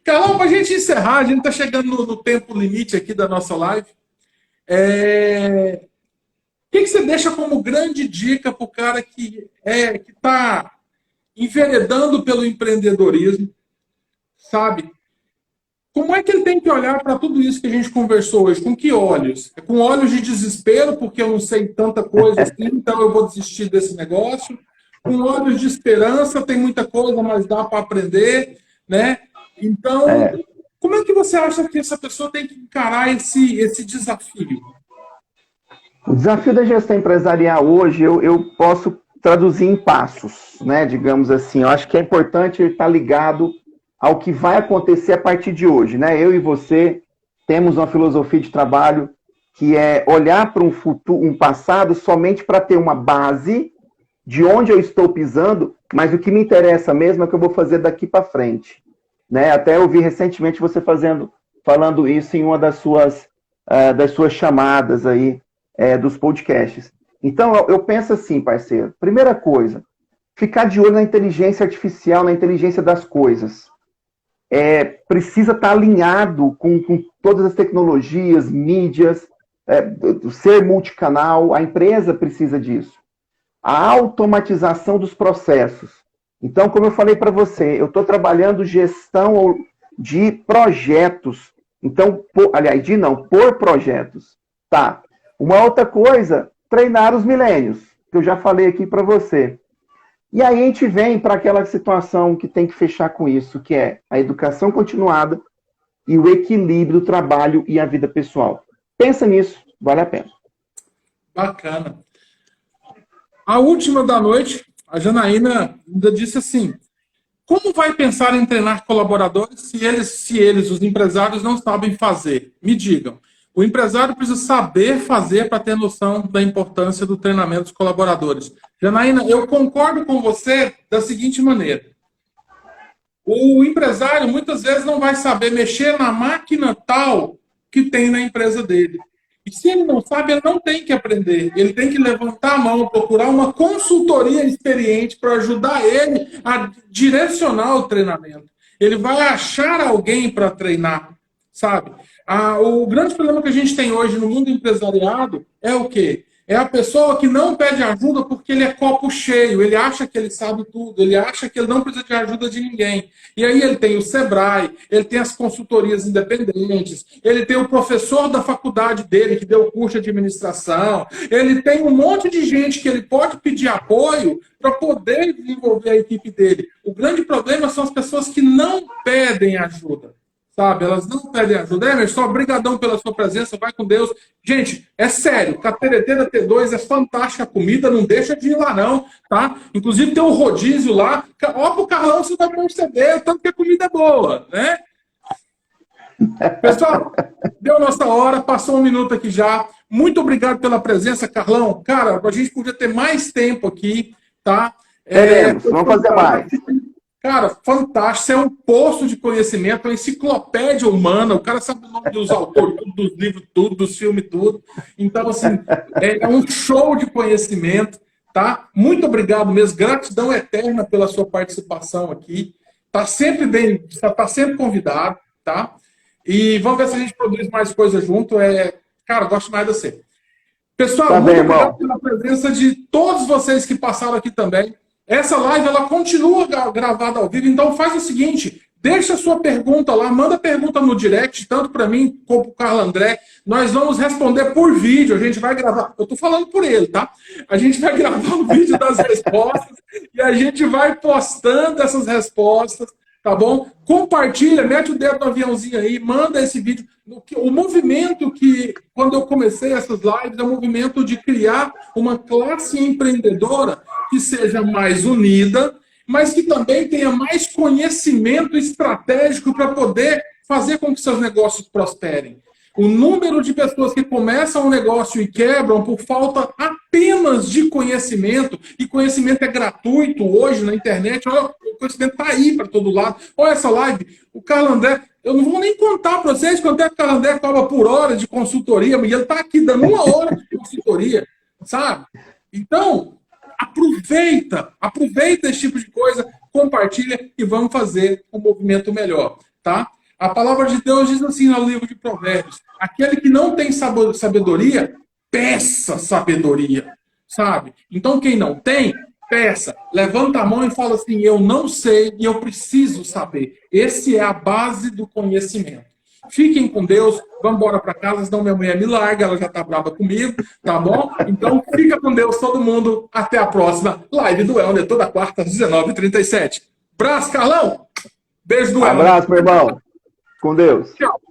Carlão, para a gente encerrar, a gente está chegando no tempo limite aqui da nossa live. O que você deixa como grande dica para o cara que está enveredando pelo empreendedorismo, sabe? Como é que ele tem que olhar para tudo isso que a gente conversou hoje? Com que olhos? É com olhos de desespero, porque eu não sei tanta coisa assim, então eu vou desistir desse negócio. Com olhos de esperança, tem muita coisa, mas dá para aprender, né? Então, como é que você acha que essa pessoa tem que encarar esse desafio? O desafio da gestão empresarial hoje, eu posso traduzir em passos, né? Digamos assim. Eu acho que é importante estar ligado ao que vai acontecer a partir de hoje, né? Eu e você temos uma filosofia de trabalho que é olhar para um futuro, um passado somente para ter uma base de onde eu estou pisando, mas o que me interessa mesmo é o que eu vou fazer daqui para frente, né? Até eu vi recentemente você falando isso em uma das suas chamadas aí dos podcasts. Então eu penso assim, parceiro. Primeira coisa, ficar de olho na inteligência artificial, na inteligência das coisas. Precisa estar alinhado com todas as tecnologias, mídias, ser multicanal, a empresa precisa disso. A automatização dos processos. Então, como eu falei para você, eu estou trabalhando gestão de projetos. Então, por projetos. Tá. Uma outra coisa, treinar os milênios, que eu já falei aqui para você. E aí a gente vem para aquela situação que tem que fechar com isso, que é a educação continuada e o equilíbrio do trabalho e a vida pessoal. Pensa nisso, vale a pena. Bacana. A última da noite, a Janaína ainda disse assim: como vai pensar em treinar colaboradores se eles, os empresários, não sabem fazer? Me digam. O empresário precisa saber fazer para ter noção da importância do treinamento dos colaboradores. Janaína, eu concordo com você da seguinte maneira. O empresário muitas vezes não vai saber mexer na máquina tal que tem na empresa dele. E se ele não sabe, ele não tem que aprender. Ele tem que levantar a mão, procurar uma consultoria experiente para ajudar ele a direcionar o treinamento. Ele vai achar alguém para treinar, sabe? O grande problema que a gente tem hoje no mundo empresariado é o quê? É a pessoa que não pede ajuda porque ele é copo cheio, ele acha que ele sabe tudo, ele acha que ele não precisa de ajuda de ninguém. E aí ele tem o Sebrae, ele tem as consultorias independentes, ele tem o professor da faculdade dele que deu o curso de administração, ele tem um monte de gente que ele pode pedir apoio para poder desenvolver a equipe dele. O grande problema são as pessoas que não pedem ajuda. Sabe, elas não pedem ajuda. Emerson, obrigadão pela sua presença, vai com Deus. Gente, é sério, Cateretê da T2 é fantástica a comida, não deixa de ir lá não, tá? Inclusive tem um rodízio lá. Ó, pro Carlão você vai perceber, tanto que a comida é boa, né? Pessoal, deu nossa hora, passou um minuto aqui já. Muito obrigado pela presença, Carlão. Cara, a gente podia ter mais tempo aqui, tá? Vamos fazer mais. Cara, fantástico. Isso é um poço de conhecimento, uma enciclopédia humana. O cara sabe o nome dos autores, tudo, dos livros, tudo, dos filmes, tudo. Então, assim, é um show de conhecimento, tá? Muito obrigado mesmo. Gratidão eterna pela sua participação aqui. Tá sempre convidado, tá? E vamos ver se a gente produz mais coisas junto. Cara, gosto mais de você. Pessoal, muito obrigado pela presença de todos vocês que passaram aqui também. Essa live ela continua gravada ao vivo, então faz o seguinte, deixa a sua pergunta lá, manda pergunta no direct, tanto para mim como para o Carlos André, nós vamos responder por vídeo, a gente vai gravar, eu estou falando por ele, tá? A gente vai gravar um vídeo das respostas e a gente vai postando essas respostas, tá bom? Compartilha, mete o dedo no aviãozinho aí, manda esse vídeo. O movimento que, quando eu comecei essas lives, é o movimento de criar uma classe empreendedora que seja mais unida, mas que também tenha mais conhecimento estratégico para poder fazer com que seus negócios prosperem. O número de pessoas que começam um negócio e quebram por falta apenas de conhecimento, e conhecimento é gratuito hoje na internet, olha, o conhecimento está aí para todo lado. Olha essa live, o Carlos André, eu não vou nem contar para vocês quanto é que o Carlos André cobra por hora de consultoria, mas ele está aqui dando 1 hora de consultoria, sabe? Então, aproveita esse tipo de coisa, compartilha e vamos fazer um movimento melhor, tá? A palavra de Deus diz assim no livro de Provérbios: aquele que não tem sabedoria, peça sabedoria, sabe? Então quem não tem, peça, levanta a mão e fala assim: eu não sei e eu preciso saber. Esse é a base do conhecimento. Fiquem com Deus, vamos embora para casa, senão minha mulher me larga, ela já tá brava comigo, tá bom? Então fica com Deus todo mundo, até a próxima live do Helder, toda quarta às 19h37. Abraço, Carlão! Beijo do Helder. Abraço, meu irmão. Com Deus. Tchau.